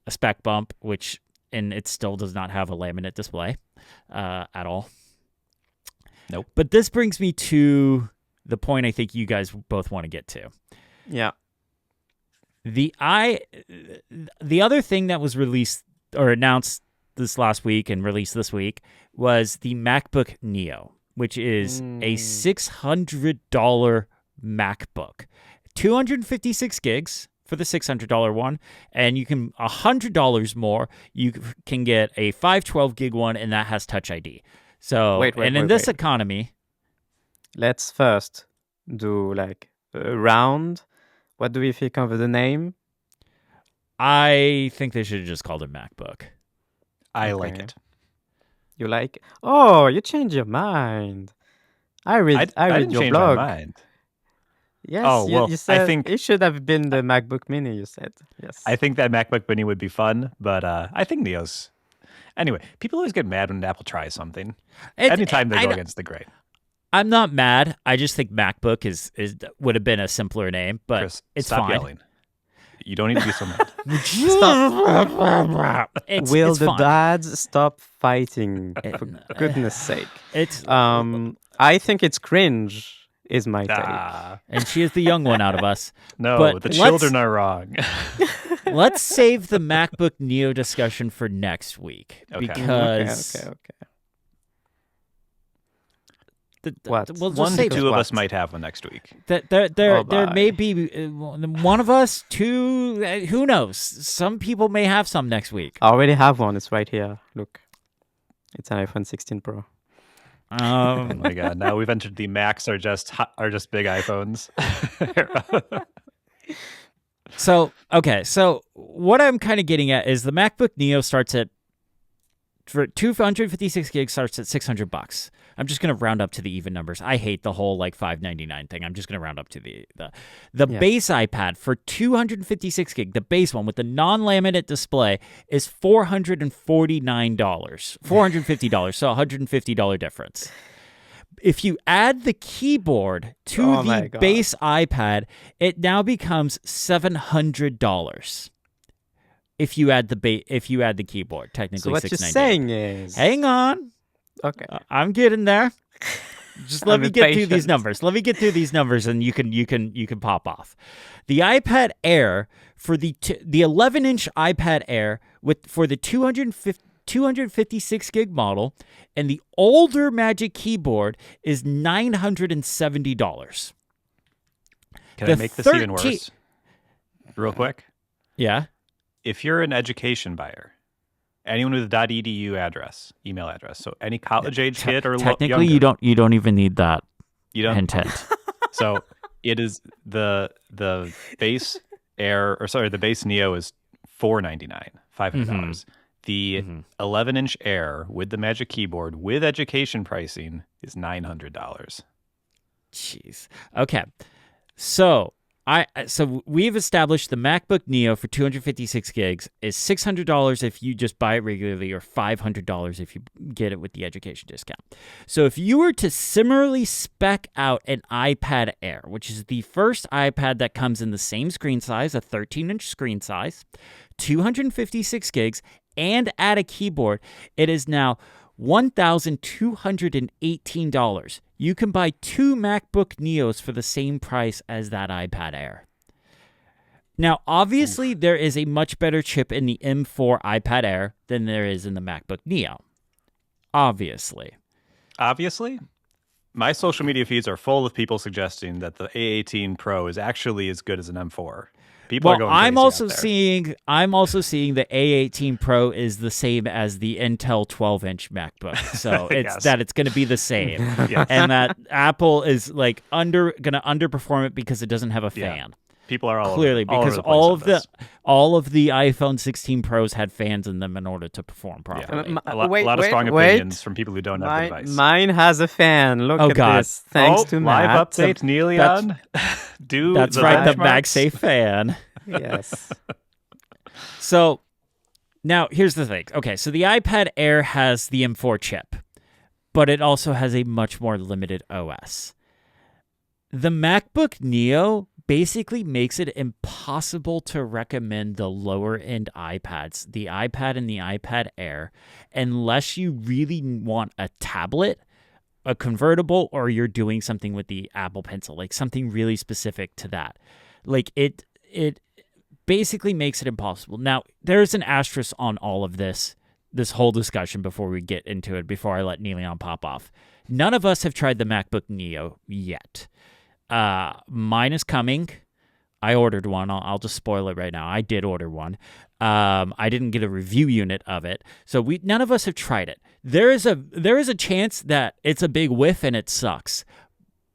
a spec bump, and it still does not have a laminate display at all. Nope. But this brings me to the point I think you guys both want to get to. Yeah. The other thing that was released or announced this last week and released this week was the MacBook Neo, which is a $600 MacBook. 256 gigs for the $600 one, and you can $100 more. You can get a 512 gig one, and that has Touch ID. So, in this economy, let's first do like a round. What do we think of the name? I think they should have just called it MacBook. I like it. You like? Oh, you changed your mind. I read your blog. My mind. Yes, you said I think it should have been the MacBook Mini. You said yes. I think that MacBook Mini would be fun, but I think Neo's. Anyway, people always get mad when Apple tries something. Anytime they go against the grain. I'm not mad. I just think MacBook would have been a simpler name, but Chris, it's stop fine. Yelling. You don't need to be so mad. Will the dads stop fighting? For goodness sake! I think it's cringe. Is my take. And she is the young one out of us. No, but the children are wrong. Let's save the MacBook Neo discussion for next week. Okay. Because okay. What? We'll one to two of us might have one next week. There may be one of us, two. Who knows? Some people may have some next week. I already have one. It's right here. Look, it's an iPhone 16 Pro. Oh my God! Now we've entered the Macs are just big iPhones. So what I'm kind of getting at is the MacBook Neo starts at for 256 gigs starts at $600. I'm just going to round up to the even numbers. I hate the whole like $599 thing. I'm just going to round up to the base iPad for 256 gig, the base one with the non-laminate display is $449, $450, so $150 difference. If you add the keyboard to the base iPad, it now becomes $700. If you add the keyboard, technically, so what you're saying is, hang on, okay, I'm getting there. Just let me get through these numbers. Let me get through these numbers, and you can pop off. The iPad Air for the 11-inch iPad Air for the 256 gig model, and the older Magic Keyboard is $970. Can I make this even worse? Real quick. Yeah. If you're an education buyer, anyone with a .edu email address, so any college-age kid or technically younger, you don't even need that. You don't intent. So it is the base Air, or sorry, the base Neo is $499, $500. The 11-inch Air with the Magic Keyboard with education pricing is $900. Jeez. Okay. So we've established the MacBook Neo for 256 gigs is $600 if you just buy it regularly, or $500 if you get it with the education discount. So if you were to similarly spec out an iPad Air, which is the first iPad that comes in the same screen size, a 13-inch screen size, 256 gigs, and add a keyboard, it is now $1,218. You can buy two MacBook Neos for the same price as that iPad Air. Now, obviously, there is a much better chip in the M4 iPad Air than there is in the MacBook Neo. Obviously? My social media feeds are full of people suggesting that the A18 Pro is actually as good as an M4. People are going crazy I'm also out there. seeing the A18 Pro is the same as the Intel 12-inch MacBook. So it's going to be the same. Yes. And that Apple is like going to underperform it because it doesn't have a fan. People are all clearly over because the place all of the iPhone 16 Pros had fans in them in order to perform properly. Yeah. A lot of strong opinions from people who don't have the device. Mine has a fan. Look at God. this. Thanks to live Matt. update, Neilion. That's right, the MagSafe fan. Yes. So now here's the thing. Okay, so the iPad Air has the M4 chip, but it also has a much more limited OS. The MacBook Neo basically makes it impossible to recommend the lower end iPads, the iPad and the iPad Air, unless you really want a tablet, a convertible, or you're doing something with the Apple Pencil, like something really specific to that. Like it basically makes it impossible. Now, there's an asterisk on all of this whole discussion before we get into it, before I let Neilion pop off. None of us have tried the MacBook Neo yet. Mine is coming. I ordered one. I'll just spoil it right now. I did order one. I didn't get a review unit of it, so none of us have tried it. There is a chance that it's a big whiff and it sucks,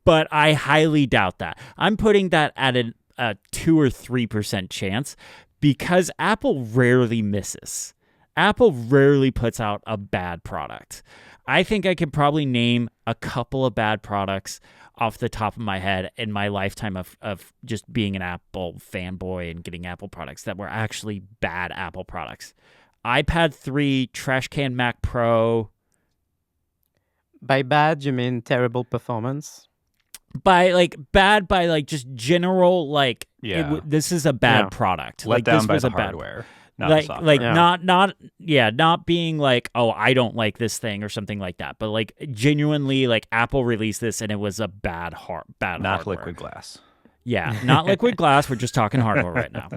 but I highly doubt that. I'm putting that at a 2 or 3% chance because Apple rarely misses. Apple rarely puts out a bad product. I think I could probably name a couple of bad products off the top of my head in my lifetime of just being an Apple fanboy and getting Apple products that were actually bad Apple products. iPad 3, Trash Can Mac Pro. By bad, you mean terrible performance? By just general, this is a bad product. Let down by the hardware. Not being like, oh, I don't like this thing or something like that, but like genuinely, like Apple released this and it was a bad not hardware. liquid glass. Yeah, not liquid glass. We're just talking hardware right now.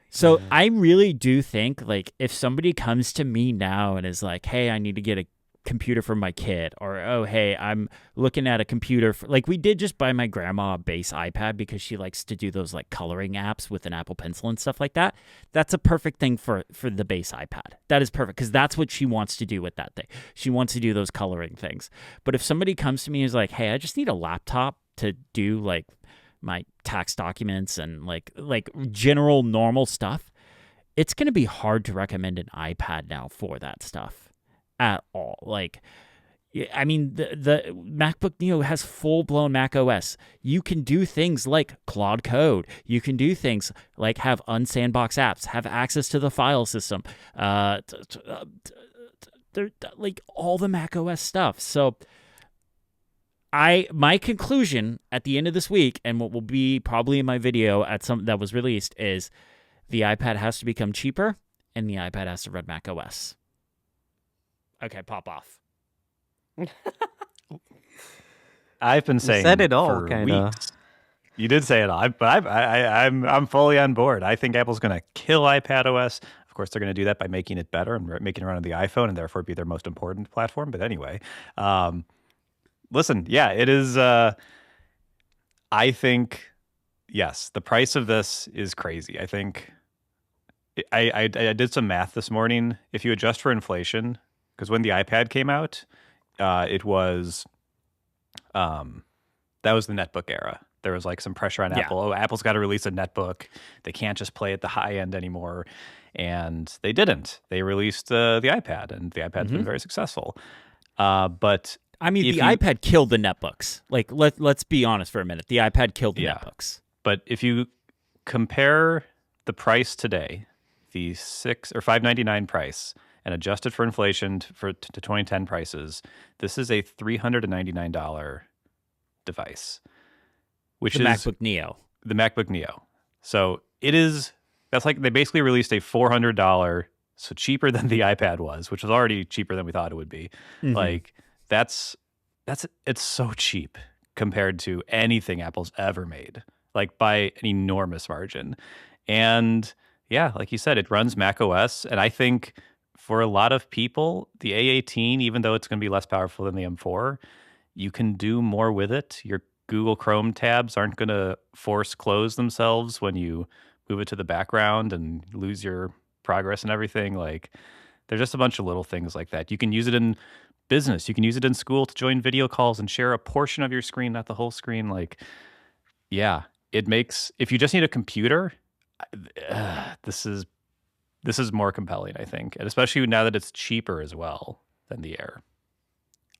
So I really do think, like, if somebody comes to me now and is like, hey, I need to get a computer for my kid, or oh, hey, I'm looking at a computer like we did just buy my grandma a base iPad because she likes to do those like coloring apps with an Apple Pencil and stuff like that. That's a perfect thing for the base iPad. That is perfect because that's what she wants to do with that thing. She wants to do those coloring things. But if somebody comes to me and is like, hey, I just need a laptop to do like my tax documents and like general normal stuff, it's going to be hard to recommend an iPad now for that stuff at all. Like, I mean, the MacBook Neo has full-blown Mac OS. You can do things like Claude Code. You can do things like have unsandbox apps, have access to the file system, like all the Mac OS stuff. So my conclusion at the end of this week, and what will be probably in my video that was released, is the iPad has to become cheaper and the iPad has to run Mac OS. Okay, pop off. I've been saying said it all, for kinda. weeks. You did say it all, but I'm fully on board. I think Apple's going to kill iPad OS. Of course, they're going to do that by making it better and making it run on the iPhone, and therefore be their most important platform. But anyway, listen, yeah, it is. I think, yes, the price of this is crazy. I think I did some math this morning. If you adjust for inflation, because when the iPad came out, it was that was the netbook era. There was like some pressure on Apple. Oh, Apple's got to release a netbook. They can't just play at the high end anymore. And they didn't. They released the iPad, and the iPad's been very successful. But I mean, the iPad killed the netbooks. Like, let's be honest for a minute. The iPad killed the netbooks. But if you compare the price today, the $6 or $599 price, and adjusted for inflation to 2010 prices, this is a $399 device, which is MacBook Neo. The MacBook Neo. So that's like they basically released a $400, so cheaper than the iPad was, which was already cheaper than we thought it would be. Mm-hmm. Like it's so cheap compared to anything Apple's ever made, like by an enormous margin. And yeah, like you said, it runs Mac OS, and I think for a lot of people, the A18, even though it's going to be less powerful than the M4, you can do more with it. Your Google Chrome tabs aren't going to force close themselves when you move it to the background and lose your progress and everything. Like, there's just a bunch of little things like that. You can use it in business. You can use it in school to join video calls and share a portion of your screen, not the whole screen. Like, yeah, it makes, if you just need a computer, this is more compelling, I think, and especially now that it's cheaper as well than the Air.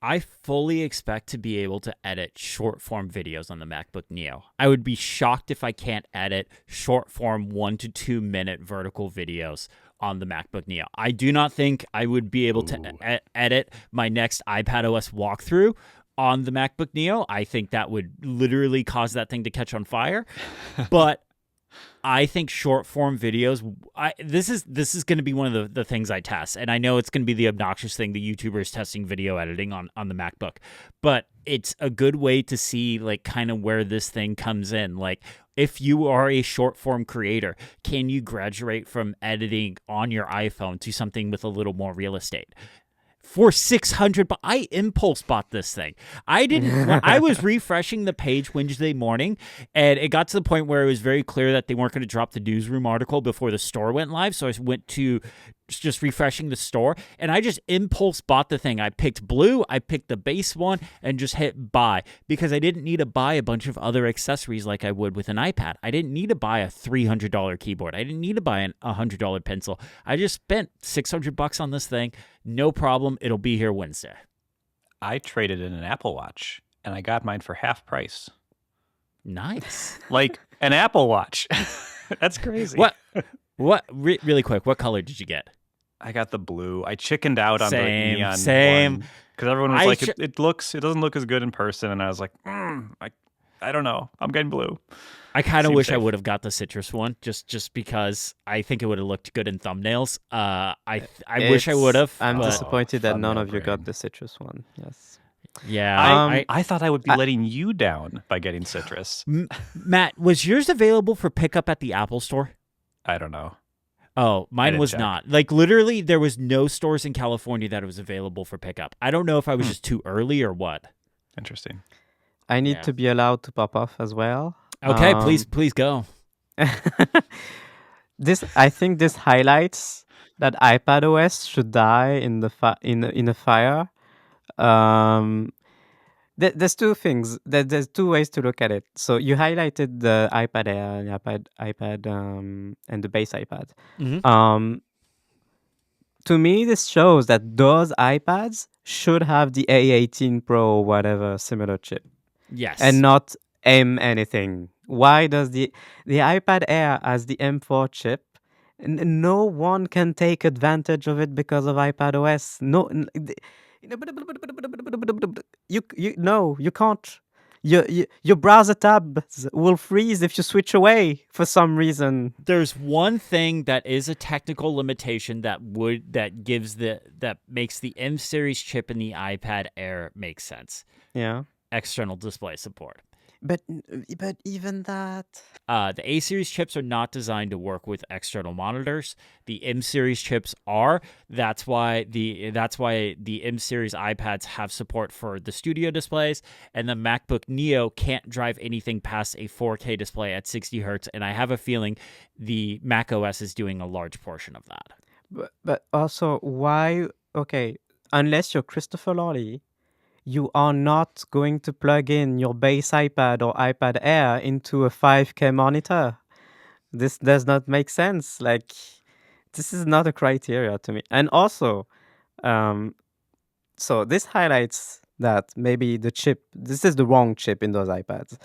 I fully expect to be able to edit short form videos on the MacBook Neo. I would be shocked if I can't edit short form 1 to 2 minute vertical videos on the MacBook Neo. I do not think I would be able to edit my next iPadOS walkthrough on the MacBook Neo. I think that would literally cause that thing to catch on fire. But I think short form videos, this is going to be one of the things I test. And I know it's going to be the obnoxious thing, the YouTubers testing video editing on the MacBook. But it's a good way to see like kind of where this thing comes in. Like, if you are a short form creator, can you graduate from editing on your iPhone to something with a little more real estate? For $600, I impulse bought this thing. I was refreshing the page Wednesday morning, and it got to the point where it was very clear that they weren't going to drop the newsroom article before the store went live. So I went to just refreshing the store, and I just impulse bought the thing. I picked blue, I picked the base one, and just hit buy, because I didn't need to buy a bunch of other accessories like I would with an iPad. I didn't need to buy a $300 keyboard. I didn't need to buy a $100 pencil. I just spent $600 on this thing. No problem. It'll be here Wednesday. I traded in an Apple Watch, and I got mine for half price. Nice. Like an Apple Watch. That's crazy. Really quick, what color did you get? I got the blue. I chickened out on the neon Same. because everyone was like, it doesn't look as good in person, and I was like, I don't know. I'm getting blue. I kind of wish I would have got the citrus one, just because I think it would have looked good in thumbnails. I wish I would have. I'm disappointed that none of you got the citrus one. Yes. Yeah. I thought I would be letting you down by getting citrus. Matt, was yours available for pickup at the Apple Store? I don't know. Oh, mine was not. Like, literally, there was no stores in California that it was available for pickup. I don't know if I was just too early or what. Interesting. I need to be allowed to pop off as well. Okay, please go. I think this highlights that iPadOS should die in a fire. There's two things. There's two ways to look at it. So you highlighted the iPad Air, and iPad, and the base iPad. Mm-hmm. To me, this shows that those iPads should have the A18 Pro or whatever similar chip. Yes. And not M anything. Why does the iPad Air has the M4 chip? No one can take advantage of it because of iPadOS. No, you can't. Your browser tabs will freeze if you switch away for some reason. There's one thing that is a technical limitation that makes the M series chip in the iPad Air make sense. Yeah. External display support. But even that, the A series chips are not designed to work with external monitors. The M series chips are. That's why the M series iPads have support for the studio displays, and the MacBook Neo can't drive anything past a 4K display at 60 hertz. And I have a feeling the macOS is doing a large portion of that. But also, why? Okay, unless you're Christopher Lawley, you are not going to plug in your base iPad or iPad Air into a 5K monitor. This does not make sense. Like, this is not a criteria to me. And also, so this highlights that maybe this is the wrong chip in those iPads.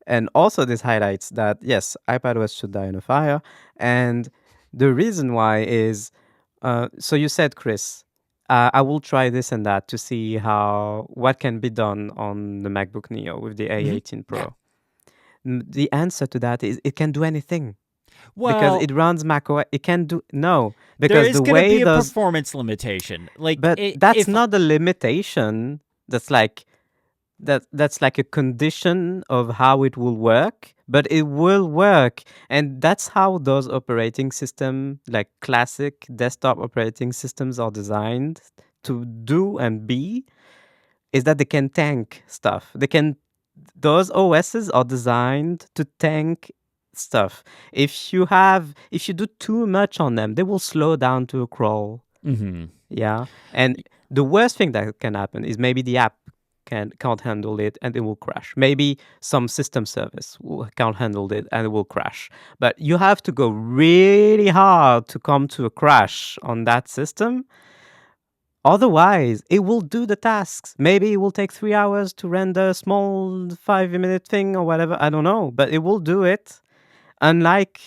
And also this highlights that, yes, iPadOS should die in a fire. And the reason why is, so you said, Chris, I will try this and that to see what can be done on the MacBook Neo with the A18 Pro. Yeah. The answer to that is it can do anything. Well, because it runs macOS. It can do because there is going to be a performance limitation. But that's not a limitation. That's like a condition of how it will work. But it will work, and that's how those operating systems, like classic desktop operating systems, are designed to do and be. is that they can tank stuff. Those OSs are designed to tank stuff. If you do too much on them, they will slow down to a crawl. Mm-hmm. Yeah. And the worst thing that can happen is maybe the app can't handle it and it will crash. Maybe some system service can't handle it and it will crash. But you have to go really hard to come to a crash on that system. Otherwise, it will do the tasks. Maybe it will take 3 hours to render a small 5-minute thing or whatever. I don't know. But it will do it. Unlike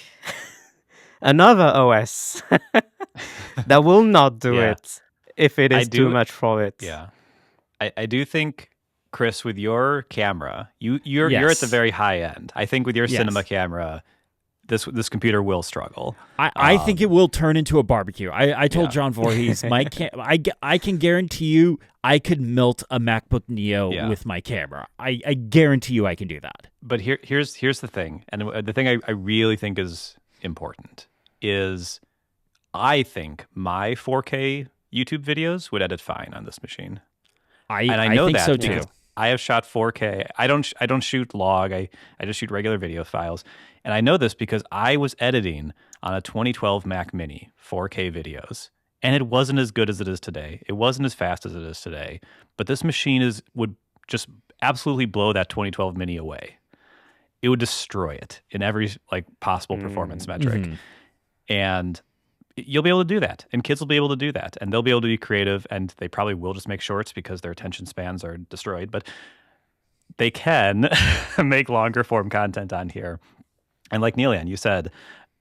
another OS that will not do it if it is too much for it. Yeah. I do think, Chris, with your camera, you're at the very high end. I think with your cinema camera, this computer will struggle. I think it will turn into a barbecue. I told John Voorhees, I can guarantee you I could melt a MacBook Neo with my camera. I guarantee you I can do that. But here's the thing, and the thing I really think is important is I think my 4K YouTube videos would edit fine on this machine. I know think that so because too. I have shot 4K. I don't shoot log. I just shoot regular video files. And I know this because I was editing on a 2012 Mac Mini 4K videos, and it wasn't as good as it is today. It wasn't as fast as it is today. But this machine would just absolutely blow that 2012 Mini away. It would destroy it in every possible performance metric. Mm-hmm. And you'll be able to do that, and kids will be able to do that, and they'll be able to be creative, and they probably will just make shorts because their attention spans are destroyed, but they can make longer form content on here. And like Neilian, you said,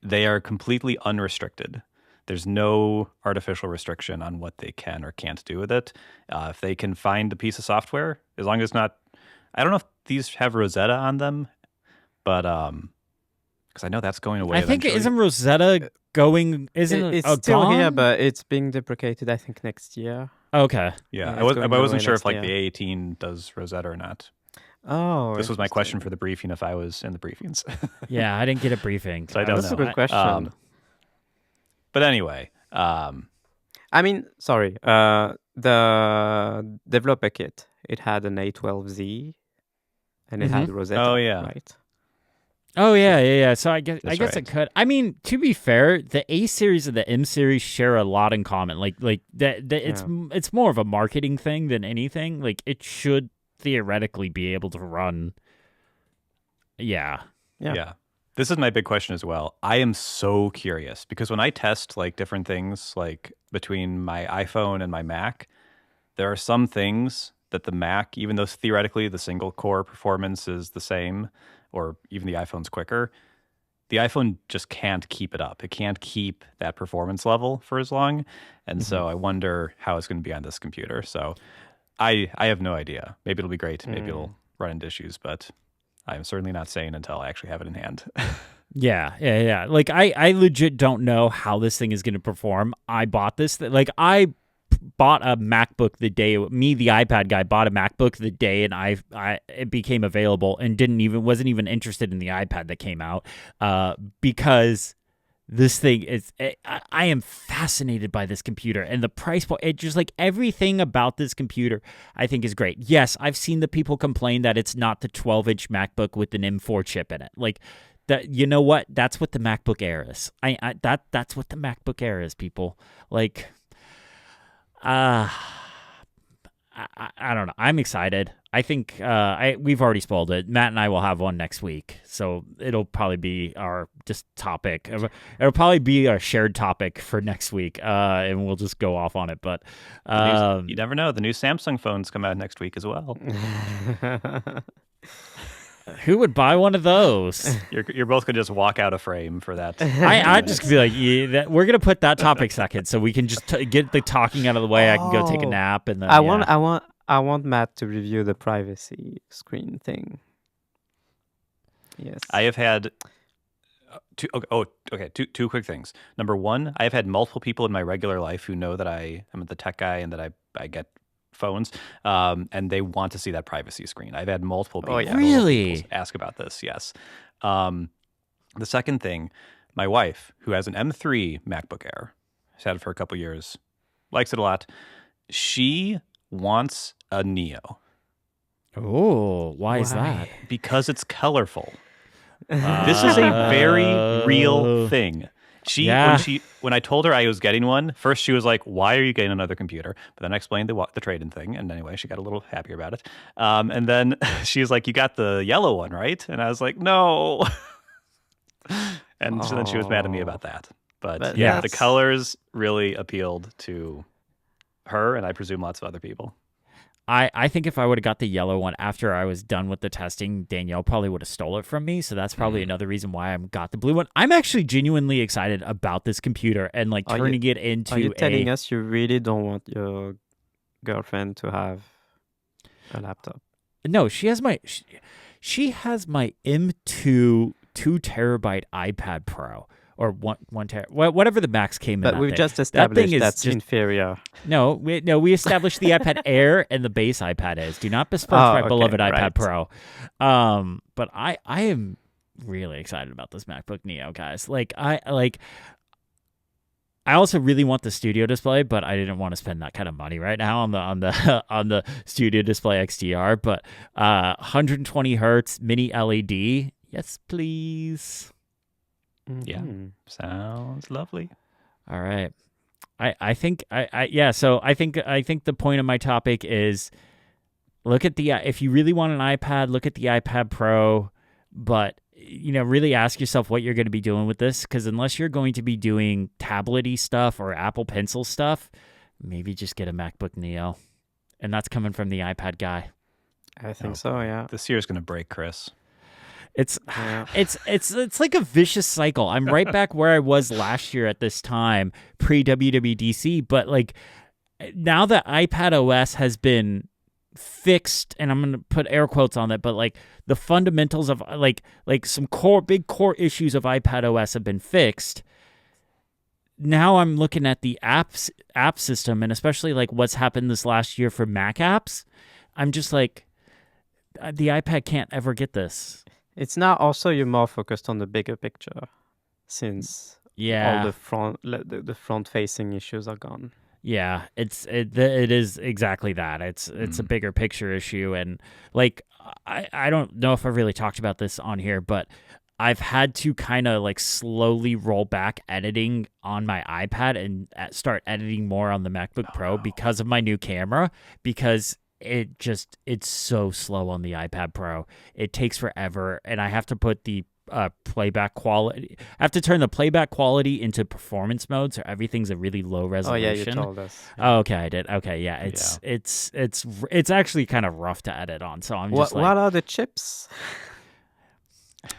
they are completely unrestricted. There's no artificial restriction on what they can or can't do with it. If they can find a piece of software, as long as it's not, I don't know if these have Rosetta on them, but because I know that's going away. I think eventually. isn't Rosetta going? Isn't it's still gone? here, but it's being deprecated. I think next year. Okay. Yeah, Yeah, I it's wasn't sure if going the A18 does Rosetta or not. Oh, This was my question for the briefing if I was in the briefings. Yeah, I didn't get a briefing. So I don't That's know. a good question. But anyway, I mean, sorry. The developer kit, it had an A12Z, and it had Rosetta. Oh, yeah. Right. Oh yeah. So I guess That's it right. could. I mean, to be fair, the A series and the M series share a lot in common. Like that. It's more of a marketing thing than anything. Like it should theoretically be able to run. Yeah. This is my big question as well. I am so curious because when I test different things between my iPhone and my Mac, there are some things that the Mac, even though theoretically the single core performance is the same, or even the iPhone's quicker, the iPhone just can't keep it up. It can't keep that performance level for as long. And so I wonder how it's going to be on this computer. So I have no idea. Maybe it'll be great. Maybe it'll run into issues, but I'm certainly not saying until I actually have it in hand. Yeah. Like I legit don't know how this thing is going to perform. I bought this. I bought a MacBook the day the iPad guy bought a MacBook the day and it became available and wasn't even interested in the iPad that came out because this thing is I am fascinated by this computer and the price point. It just everything about this computer I think is great. Yes, I've seen the people complain that it's not the 12-inch MacBook with an M4 chip in it. That, you know what? That's what the MacBook Air is. That's what the MacBook Air is, people. I don't know. I'm excited. I think we've already spoiled it. Matt and I will have one next week, so it'll probably be our just topic. It'll probably be our shared topic for next week, and we'll just go off on it. But you never know. The new Samsung phones come out next week as well. Who would buy one of those? You're both gonna just walk out of frame for that. I'd just be like, we're gonna put that topic second, so we can just get the talking out of the way. I can go take a nap, and then I want Matt to review the privacy screen thing. Yes, I have had two quick things. Number one, I have had multiple people in my regular life who know that I am the tech guy and that I get phones, and they want to see that privacy screen. I've had multiple people, Really? ask about this. Yes. The second thing, my wife, who has an M3 MacBook Air, has had it for a couple years, likes it a lot. She wants a Neo Oh, why is that? because it's colorful. This is a very real thing. When I told her I was getting one, first she was like, "Why are you getting another computer?" But then I explained the trade-in thing, and anyway, she got a little happier about it. And then she was like, "You got the yellow one, right?" And I was like, "No." And so then she was mad at me about that. But yeah, the colors really appealed to her, and I presume lots of other people. I think if I would have got the yellow one after I was done with the testing, Danielle probably would have stole it from me. So that's probably another reason why I got the blue one. I'm actually genuinely excited about this computer and like turning it into. Are you telling us you really don't want your girlfriend to have a laptop? No, she has my M2 2 terabyte iPad Pro. Or one terabyte, whatever the max came in. But we've just established that's inferior. No, we established the iPad Air and the base iPad is. Do not besmirch my beloved iPad Pro. But I am really excited about this MacBook Neo, guys. I also really want the Studio Display, but I didn't want to spend that kind of money right now on the Studio Display XDR. But 120 hertz mini LED, yes please. Yeah, sounds lovely. All right, I think So I think the point of my topic is look at if you really want an iPad, look at the iPad Pro, but really ask yourself what you're going to be doing with this, because unless you're going to be doing tablet-y stuff or Apple Pencil stuff, maybe just get a MacBook Neo, and that's coming from the iPad guy. I think so. Yeah, this year's going to break Chris. It's like a vicious cycle. I'm right back where I was last year at this time, pre-WWDC, but like now that iPad OS has been fixed, and I'm going to put air quotes on that, but like the fundamentals of like some big core issues of iPad OS have been fixed. Now I'm looking at the app system, and especially like what's happened this last year for Mac apps. I'm just like, the iPad can't ever get this. It's now also you're more focused on the bigger picture, since all the front facing issues are gone. Yeah, it is exactly that. It's a bigger picture issue, and like I don't know if I've really talked about this on here, but I've had to kind of like slowly roll back editing on my iPad and start editing more on the MacBook Pro because of my new camera, because it's so slow on the iPad Pro. It takes forever, and I have to put the playback quality. I have to turn the playback quality into performance mode, so everything's a really low resolution. Oh yeah, you told us. Oh, okay, I did. Okay, yeah, it's actually kind of rough to edit on. So I'm just what are the chips?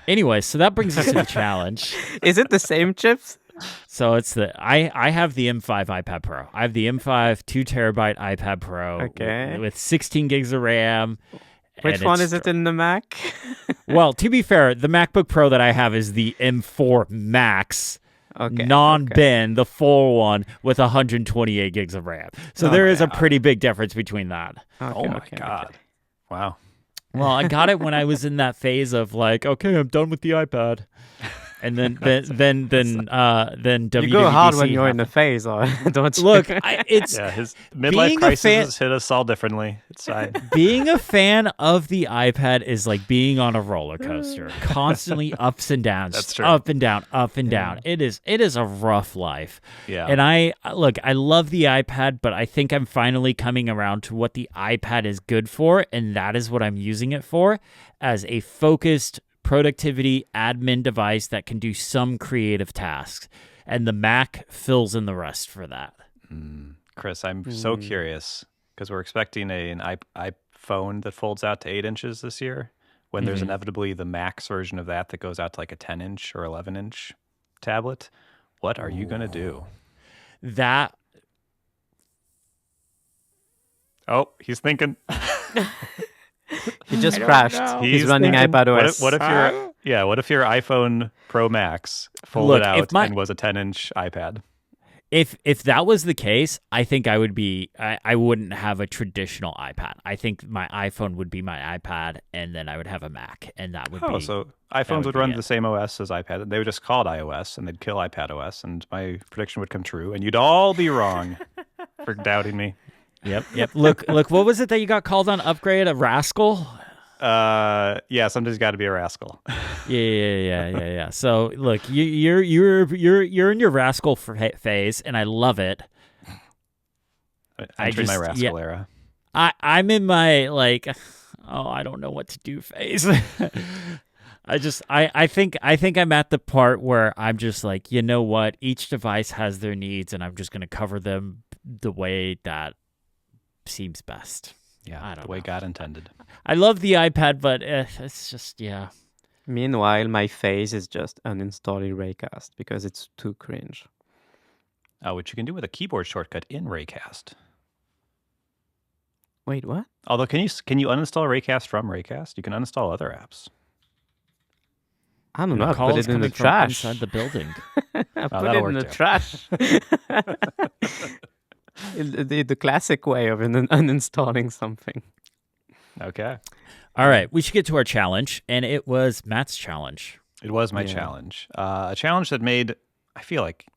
Anyway, so that brings us to the challenge. Is it the same chips? So it's I have the M5 iPad Pro. I have the M5 2 terabyte iPad Pro with 16 gigs of RAM. Which one is it in the Mac? Well, to be fair, the MacBook Pro that I have is the M4 Max, non-bin, the full one with 128 gigs of RAM. So there is a pretty big difference between that. Oh my God. Okay. Wow. Well, I got it when I was in that phase of like, okay, I'm done with the iPad. And then WWDC. You go hard when you're in the phase, or don't you? Look, his midlife crisis hit us all differently. It's fine. Being a fan of the iPad is like being on a roller coaster, constantly ups and downs. That's true. Up and down, up and down. It is a rough life. Yeah. And I love the iPad, but I think I'm finally coming around to what the iPad is good for, and that is what I'm using it for, as a focused productivity admin device that can do some creative tasks, and the Mac fills in the rest for that. Chris, I'm so curious, because we're expecting an iPhone that folds out to 8 inches this year, when there's inevitably the Max version of that goes out to like a 10-inch or 11-inch tablet. What are you going to do? That... Oh, he's thinking... He just crashed. He's running iPad OS. What if your iPhone Pro Max folded out and was a 10-inch iPad? If that was the case, I think I wouldn't have a traditional iPad. I think my iPhone would be my iPad, and then I would have a Mac, and that would be... so iPhones would run the same OS as iPad. They would just call it iOS, and they'd kill iPad OS, and my prediction would come true, and you'd all be wrong for doubting me. Yep. Look. What was it that you got called on upgrade? A rascal? Yeah, somebody's got to be a rascal. Yeah. So look, you're in your rascal phase, and I love it. Entering my rascal era. I'm in my like, oh, I don't know what to do phase. I think I'm at the part where I'm just like, you know what? Each device has their needs, and I'm just gonna cover them the way that seems best. Yeah, I don't the way know. God intended. I love the iPad, but it's just Meanwhile, my phase is just uninstalling Raycast because it's too cringe. Which you can do with a keyboard shortcut in Raycast. Wait, what? Although, can you uninstall Raycast from Raycast? You can uninstall other apps. I don't know. I call put is it in the coming from trash. inside the building. I put that'll it in work the too. trash. The classic way of uninstalling something. Okay. All right, we should get to our challenge, and it was Matt's challenge. It was my Yeah. challenge. A challenge that made, I feel like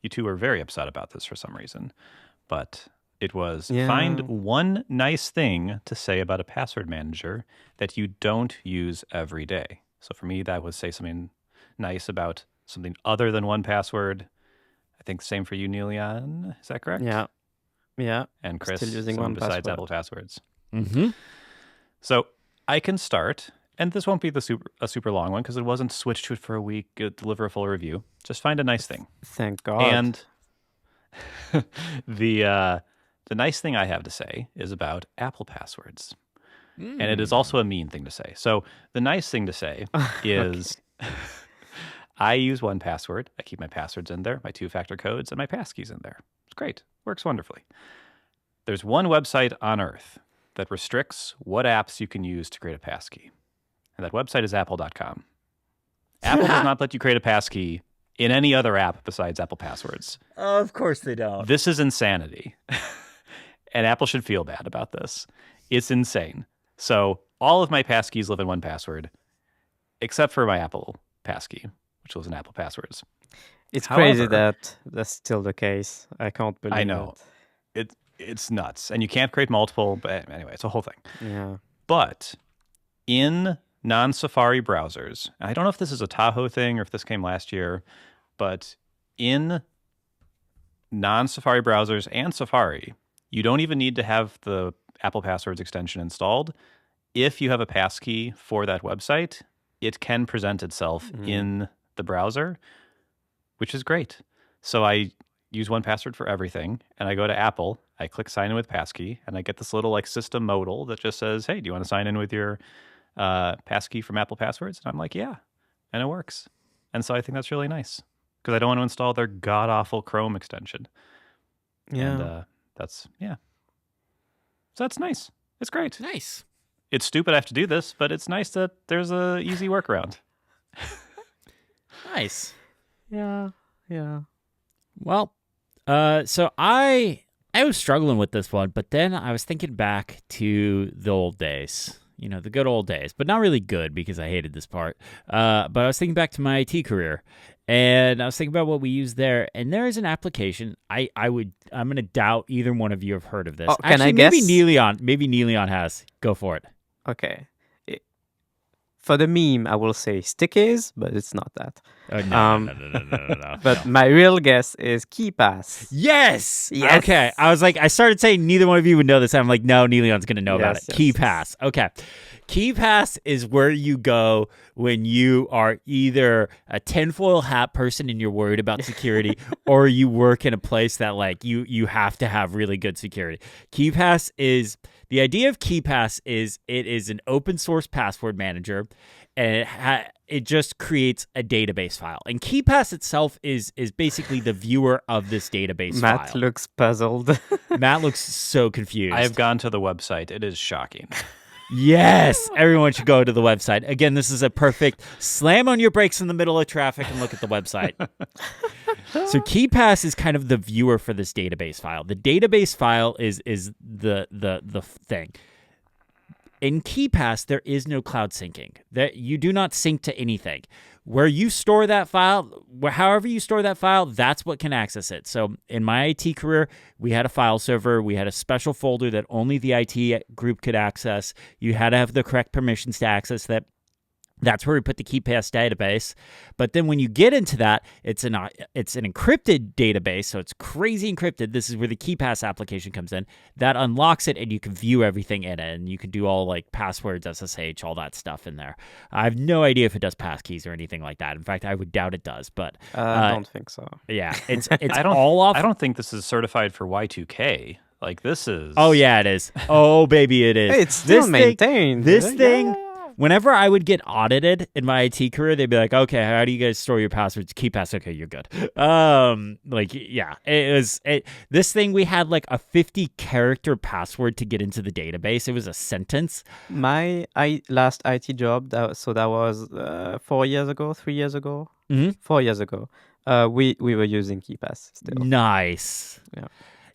you two were very upset about this for some reason, but it was find one nice thing to say about a password manager that you don't use every day. So for me, that was say something nice about something other than 1Password. I think same for you, Neilian. Is that correct? Yeah. And Chris, Still using someone besides 1Password. Apple Passwords. Mm-hmm. So I can start, and this won't be a super long one because it wasn't switch to it for a week, deliver a full review. Just find a nice thing. Thank God. And the nice thing I have to say is about Apple Passwords. And it is also a mean thing to say. So the nice thing to say is I use 1Password. I keep my passwords in there, my 2-factor codes, and my passkeys in there. It's great. Works wonderfully. There's one website on Earth that restricts what apps you can use to create a passkey. And that website is apple.com. Apple does not let you create a passkey in any other app besides Apple Passwords. Of course they don't. This is insanity. And Apple should feel bad about this. It's insane. So all of my passkeys live in 1Password, except for my Apple passkey, which lives in Apple Passwords. It's crazy However- that that's still the case. I can't believe I know. It's nuts. And you can't create multiple, but anyway, it's a whole thing. it. Yeah. But in non-Safari browsers, and I don't know if this is a Tahoe thing or if this came last year, but in non-Safari browsers and Safari, you don't even need to have the Apple Passwords extension installed. If you have a passkey for that website, it can present itself in the browser, which is great. So I use 1Password for everything, and I go to Apple, I click sign in with passkey, and I get this little like system modal that just says, hey, do you want to sign in with your passkey from Apple Passwords? And I'm like, yeah, and it works. And so I think that's really nice because I don't want to install their god-awful Chrome extension. Yeah. And so that's nice. It's great. Nice. It's stupid I have to do this, but it's nice that there's a easy workaround. Nice. Yeah. Well, so I was struggling with this one, but then I was thinking back to the old days, the good old days, but not really good because I hated this part. But I was thinking back to my IT career, and I was thinking about what we use there, and there is an application. I'm going to doubt either one of you have heard of this. Oh, can I Actually, maybe guess? Maybe Neilian has. Go for it. Okay. For the meme, I will say stickies, but it's not that. Oh, no. But my real guess is Keepass. Yes. Yes. Okay. I started saying neither one of you would know this. I'm like, no, Neilian's going to know about it. Yes, Keepass. Okay. Keepass is where you go when you are either a tinfoil hat person and you're worried about security, or you work in a place that like you have to have really good security. The idea of Keepass is it is an open source password manager, and it just creates a database file. And Keepass itself is basically the viewer of this database Matt file. looks puzzled. Matt looks so confused. I have gone to the website. It is shocking. Yes, everyone should go to the website. Again, this is a perfect slam on your brakes in the middle of traffic and look at the website. So Keepass is kind of the viewer for this database file. The database file is the thing. In Keepass, there is no cloud syncing. That you do not sync to anything. where you store that file, however you store that file, that's what can access it. So in my IT career, we had a file server. We had a special folder that only the IT group could access. You had to have the correct permissions to access that. That's where we put the Keepass database. But then when you get into that, it's an encrypted database, so it's crazy encrypted. This is where the Keepass application comes in. That unlocks it, and you can view everything in it, and you can do all like passwords, SSH, all that stuff in there. I have no idea if it does passkeys or anything like that. In fact, I would doubt it does. But I don't think so. yeah, it's all off. I don't think this is certified for Y2K. Like this is. Oh yeah, it is. Oh baby, it is. Hey, it's still maintained. This thing. Whenever I would get audited in my IT career, they'd be like, "Okay, how do you guys store your passwords? Keepass. Okay, you're good." This thing we had like a 50-character password to get into the database. It was a sentence. My last IT job, that was 4 years ago, 3 years ago, 4 years ago. We were using Keepass still. Nice. Yeah.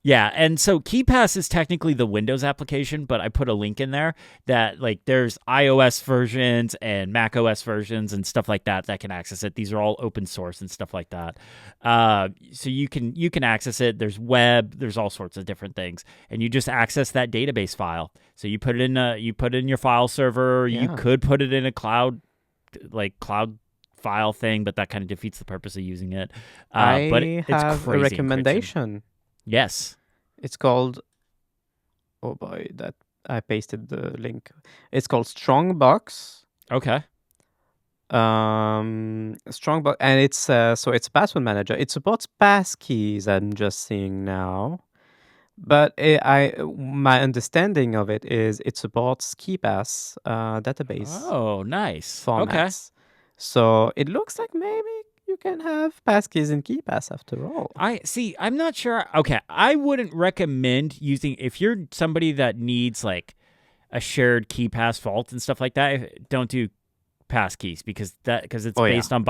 Yeah, and so Keepass is technically the Windows application, but I put a link in there that like there's iOS versions and Mac OS versions and stuff like that can access it. These are all open source and stuff like that. So you can access it. There's web, there's all sorts of different things, and you just access that database file. So you put it in your file server. Yeah. You could put it in a cloud file thing, but that kind of defeats the purpose of using it. But it's have crazy a recommendation. encryption. Yes. It's called, oh boy, that I pasted the link. It's called Strongbox. Okay. Strongbox, and it's so it's a password manager. It supports passkeys. I'm just seeing now, but my understanding of it is it supports Keepass database Oh, nice. formats. Okay. So it looks like maybe you can have passkeys in Keepass after all. I'm not sure. Okay, I wouldn't recommend using if you're somebody that needs like a shared Keepass vault and stuff like that. Don't do passkeys because it's based on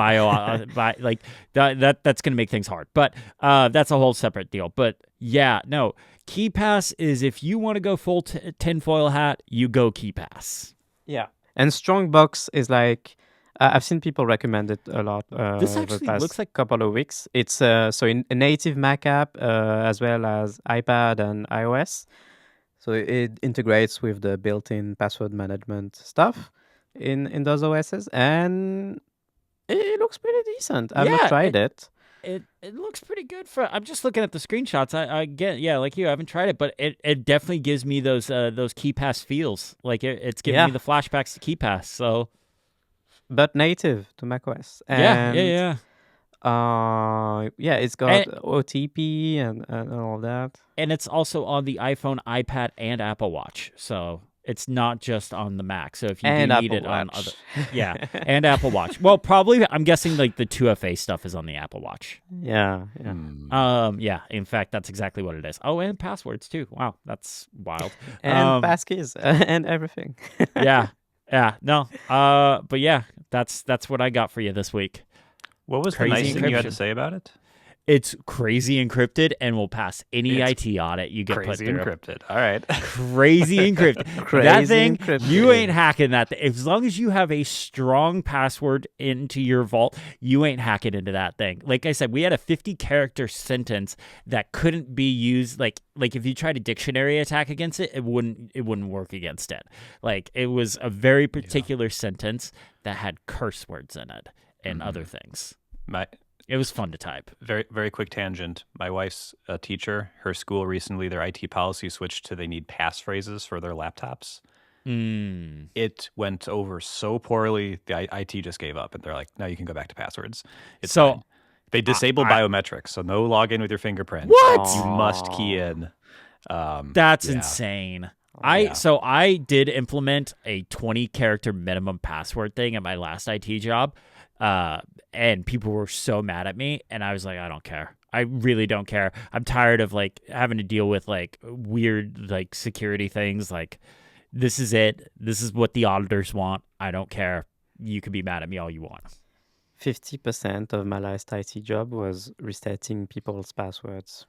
that's going to make things hard. But that's a whole separate deal. But yeah, no, Keepass is if you want to go full tinfoil hat, you go Keepass. Yeah, and Strongbox is like. I've seen people recommend it a lot. This over actually the past looks like couple of weeks. It's so in a native Mac app as well as iPad and iOS. So it integrates with the built-in password management stuff in those OSs, and it looks pretty decent. I've not tried it. It looks pretty good. I'm just looking at the screenshots. I get like you. I haven't tried it, but it definitely gives me those Keepass feels. Like it's giving me the flashbacks to Keepass. So. But native to macOS. Yeah. It's got OTP and all that. And it's also on the iPhone, iPad, and Apple Watch. So it's not just on the Mac. So if you need Apple it on Watch. other, and Apple Watch. Well, probably I'm guessing like the 2FA stuff is on the Apple Watch. Yeah. In fact, that's exactly what it is. Oh, and passwords too. Wow, that's wild. And passkeys and everything. Yeah. No. But yeah, that's what I got for you this week. What was Crazy the nice thing you had to encryption. say about it? It's crazy encrypted and will pass any IT audit you get put Crazy through. encrypted. All right. Crazy encrypted. Crazy That thing, encrypted. you ain't hacking that thing. As long as you have a strong password into your vault, you ain't hacking into that thing. Like I said, we had a 50-character sentence that couldn't be used. Like if you tried a dictionary attack against it, it wouldn't work against it. Like it was a very particular sentence that had curse words in it and other things. It was fun to type. Very, very quick tangent. My wife's a teacher. Her school recently, their IT policy switched to they need passphrases for their laptops. It went over so poorly, the IT just gave up, and they're like, "No, you can go back to passwords." It's fine. They disabled biometrics, so no login with your fingerprint. What? You must key in. That's insane. So I did implement a 20-character minimum password thing at my last IT job. And people were so mad at me, and I was like, I don't care. I really don't care. I'm tired of like having to deal with like weird like security things. Like this is it. This is what the auditors want. I don't care. You can be mad at me all you want. 50% of my last IT job was resetting people's passwords.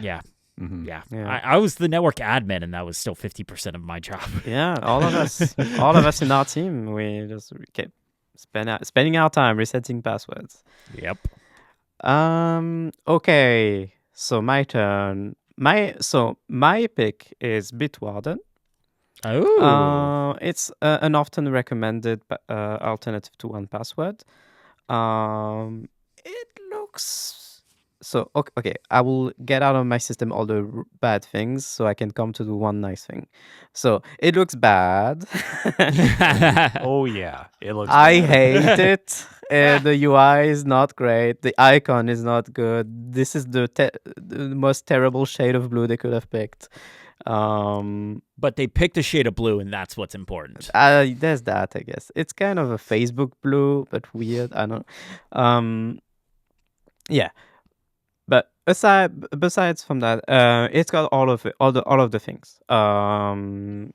Yeah. Mm-hmm. Yeah. I was the network admin, and that was still 50% of my job. Yeah, all of us in our team, we just kept spending our time resetting passwords. Yep. Okay. So my turn. My pick is Bitwarden. Oh. It's an often recommended alternative to 1Password. It looks so okay. I will get out of my system all the bad things so I can come to the one nice thing. So it looks bad. Oh yeah, it looks. I bad. hate it. The UI is not great. The icon is not good. This is the most terrible shade of blue they could have picked. But they picked a shade of blue, and that's what's important. There's that, I guess. It's kind of a Facebook blue, but weird. I don't know. Yeah. But besides from that, it's got all of the things. All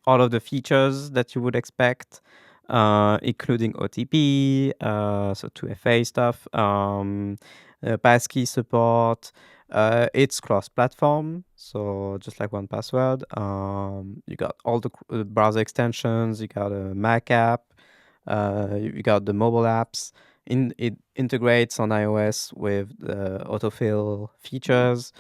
of the features that you would expect, including OTP, so 2FA stuff, passkey support. It's cross-platform, so just like 1Password. You got all the browser extensions. You got a Mac app. You got the mobile apps. It integrates on iOS with the autofill features.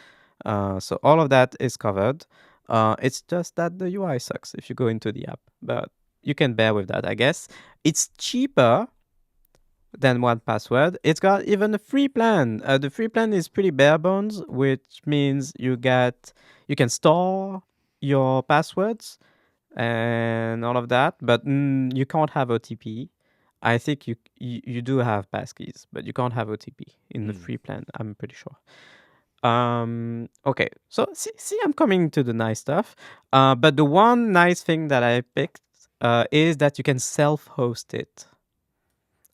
So all of that is covered. It's just that the UI sucks if you go into the app, but you can bear with that, I guess. It's cheaper than 1Password. It's got even a free plan. The free plan is pretty bare bones, which means you can store your passwords and all of that, but you can't have OTP. I think you do have passkeys, but you can't have OTP in the free plan. I'm pretty sure. Okay, so see, I'm coming to the nice stuff. But the one nice thing that I picked is that you can self-host it.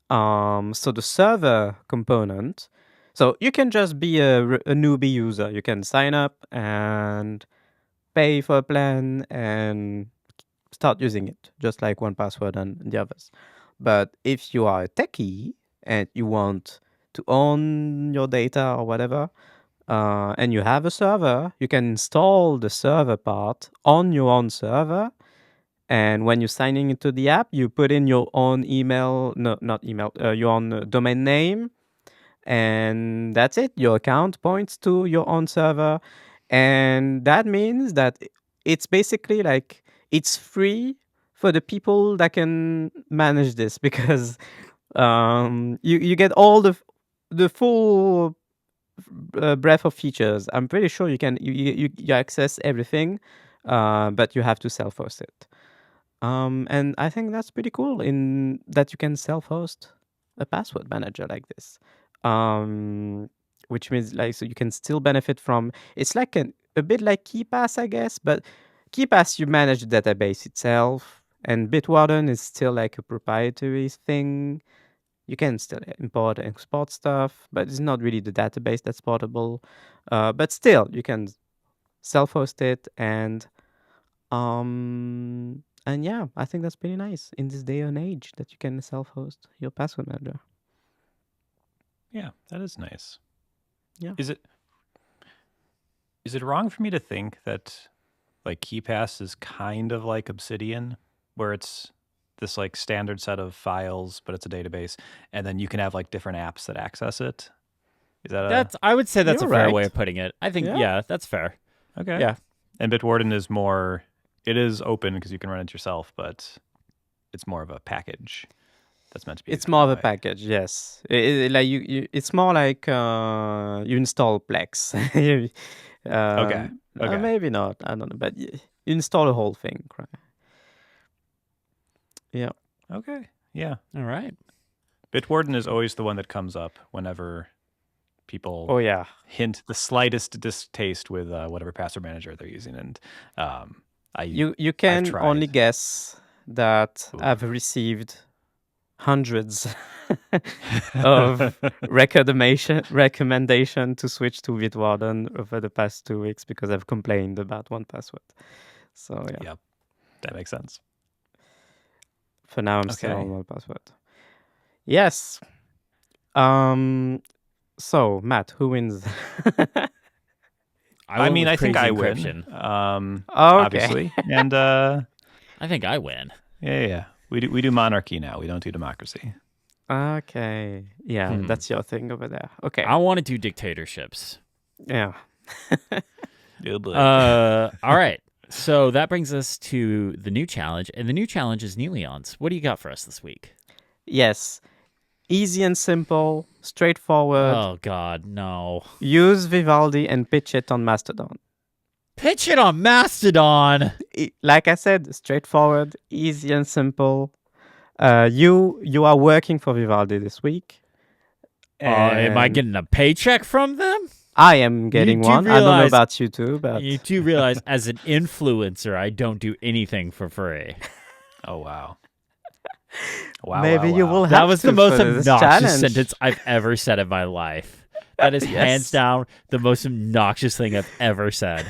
So the server component. So you can just be a newbie user. You can sign up and pay for a plan and start using it, just like 1Password and the others. But if you are a techie and you want to own your data or whatever, and you have a server, you can install the server part on your own server. And when you're signing into the app, you put in your own email, no, not email, your own domain name. And that's it. Your account points to your own server. And that means that it's basically like it's free for the people that can manage this because you get all the full breadth of features. I'm pretty sure you can you access everything, but you have to self-host it. And I think that's pretty cool in that you can self-host a password manager like this. Which means like so you can still benefit from it's like a bit like Keepass, I guess, but Keepass you manage the database itself, and Bitwarden is still like a proprietary thing. You can still import and export stuff, but it's not really the database that's portable. But still, you can self-host it and yeah, I think that's pretty nice in this day and age that you can self-host your password manager. Yeah, that is nice. Yeah. Is it wrong for me to think that like Keepass is kind of like Obsidian, where it's this like standard set of files, but it's a database, and then you can have like different apps that access it? Is that I would say that's You're a fair right. way of putting it. I think, Yeah. yeah, that's fair. okay? Yeah. And Bitwarden is more. It is open because you can run it yourself, but it's more of a package that's meant to be. It's more of a package, yes. Like it's more like you install Plex. Okay. Maybe not. I don't know, but you install the whole thing, right? Yeah. Okay. Yeah. All right. Bitwarden is always the one that comes up whenever people Oh yeah. hint the slightest distaste with whatever password manager they're using, and You can tried. only guess that I've received hundreds of recommendation to switch to Bitwarden over the past 2 weeks because I've complained about 1Password. So yeah. Yep, that makes sense. For now, I'm still on 1Password. Yes. So Matt, who wins? I mean, I think I encryption. win. Okay. Obviously, and I think I win. yeah. We do monarchy now. We don't do democracy. Okay. Yeah, that's your thing over there. Okay. I want to do dictatorships. Yeah. Good boy. All right. So that brings us to the new challenge, and the new challenge is Neeleon's. What do you got for us this week? Yes. Easy and simple, straightforward. Oh God, no! Use Vivaldi and pitch it on Mastodon. Pitch it on Mastodon. Like I said, straightforward, easy and simple. You are working for Vivaldi this week. Am I and getting a paycheck from them? I am getting do one. I don't know realize- about you too, but You do realize, as an influencer, I don't do anything for free. Oh wow. Wow. maybe wow, you wow. will have That was to the most for this obnoxious challenge. sentence I've ever said in my life. That is hands down the most obnoxious thing I've ever said.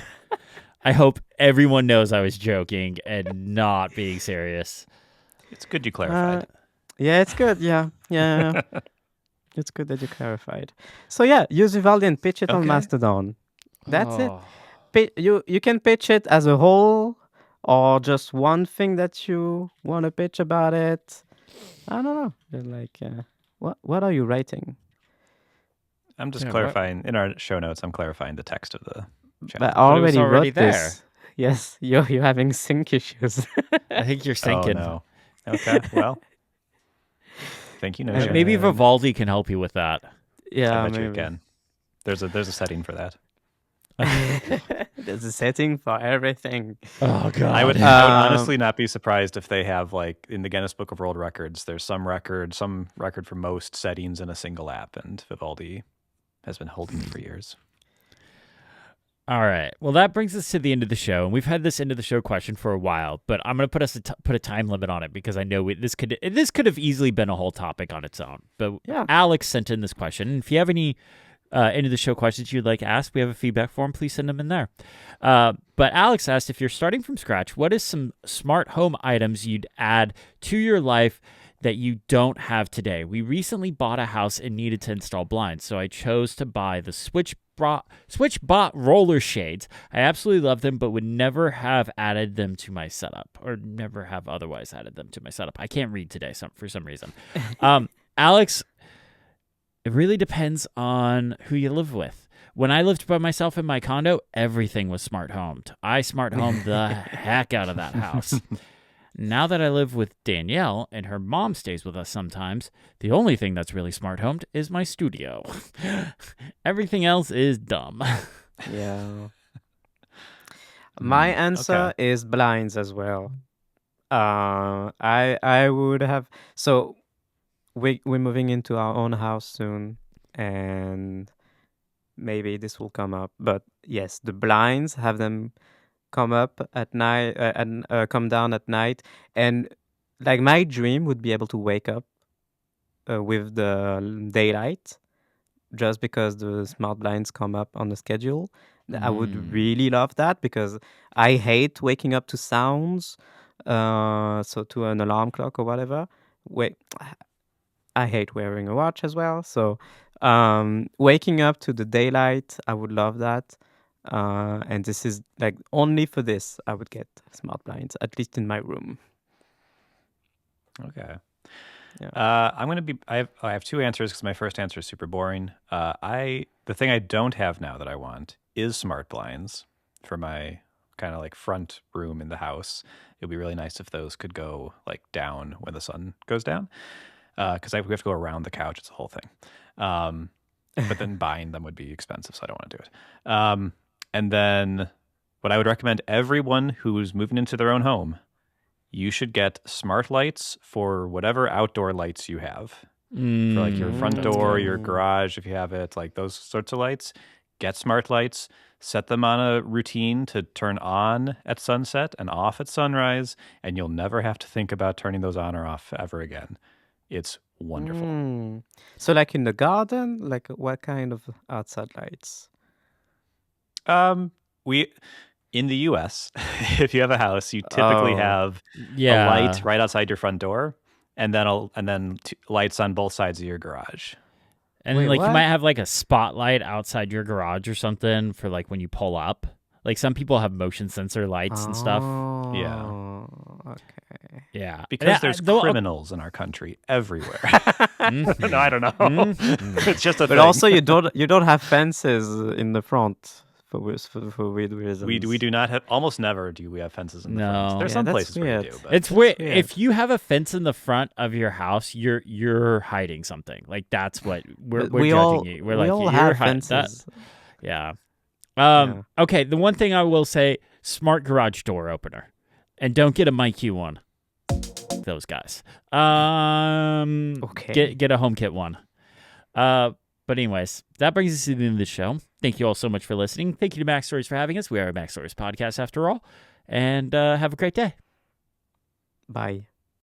I hope everyone knows I was joking and not being serious. It's good you clarified. Yeah, it's good. Yeah. It's good that you clarified. So yeah, use Vivaldi and pitch it on Okay. Mastodon. That's it. Oh. You can pitch it as a whole or just one thing that you want to pitch about it. I don't know. You're like, what are you writing? I'm just Yeah, clarifying in our show notes. I'm clarifying the text of the challenge. But I already already wrote there. this. Yes, you're having sync issues. I think you're Oh sinking. no. Okay. Well. Thank you. No. shame. Maybe Vivaldi can help you with that. Yeah, I bet you maybe. can. There's a setting for that. There's a setting for everything. Oh God. I would Um, honestly not be surprised if they have, like, in the Guinness Book of World Records, there's some record for most settings in a single app, and Vivaldi has been holding it for years. All right. Well, that brings us to the end of the show, and we've had this end of the show question for a while, but I'm going to put a time limit on it because I know this could have easily been a whole topic on its own. But Yeah. Alex sent in this question, and if you have any end of the show questions you'd like asked, we have a feedback form. Please send them in there. But Alex asked, if you're starting from scratch, what is some smart home items you'd add to your life that you don't have today? We recently bought a house and needed to install blinds, so I chose to buy the SwitchBot roller shades. I absolutely love them, but would never have added them to my setup, or never have otherwise added them to my setup. I can't read today for some reason. Alex, it really depends on who you live with. When I lived by myself in my condo, everything was smart homed. I smart homed the heck out of that house. Now that I live with Danielle and her mom stays with us sometimes, the only thing that's really smart homed is my studio. Everything else is dumb. Yeah. My answer is blinds as well. I would have. So we're moving into our own house soon, and maybe this will come up. But yes, the blinds, have them come up at night and come down at night, and like my dream would be able to wake up with the daylight, just because the smart blinds come up on the schedule. I would really love that because I hate waking up to sounds, so to an alarm clock or whatever. I hate wearing a watch as well. So waking up to the daylight, I would love that. And this is like only for this, I would get smart blinds, at least in my room. Okay. Yeah. I have two answers because my first answer is super boring. The thing I don't have now that I want is smart blinds for my kind of like front room in the house. It'd be really nice if those could go like down when the sun goes down, because we have to go around the couch. It's a whole thing. But then buying them would be expensive, so I don't want to do it. And then what I would recommend everyone who's moving into their own home, you should get smart lights for whatever outdoor lights you have. For like your front door, your garage, if you have it, like those sorts of lights. Get smart lights, set them on a routine to turn on at sunset and off at sunrise, and you'll never have to think about turning those on or off ever again. It's wonderful. So like in the garden, like what kind of outside lights? In the US, if you have a house, you typically have a light right outside your front door, and then lights on both sides of your garage. And Wait, like what? you might have like a spotlight outside your garage or something for like when you pull up. Like some people have motion sensor lights and stuff. Oh, okay. Yeah, Because there's criminals in our country everywhere. No, I don't know. It's just a But thing. also, you don't have fences in the front for weird reasons. We do not have, almost never do we have fences in the front. No. There's Yeah, some that's places where you weird. do, but It's weird. weird. If you have a fence in the front of your house, you're hiding something. Like that's what we're we judging all you. We're we like all you're have hiding fences. yeah. Yeah. Okay. The one thing I will say: smart garage door opener, and don't get a MyQ one. Those guys. Okay. Get a HomeKit one. But anyways, that brings us to the end of the show. Thank you all so much for listening. Thank you to Mac Stories for having us. We are a Mac Stories podcast after all. And have a great day. Bye.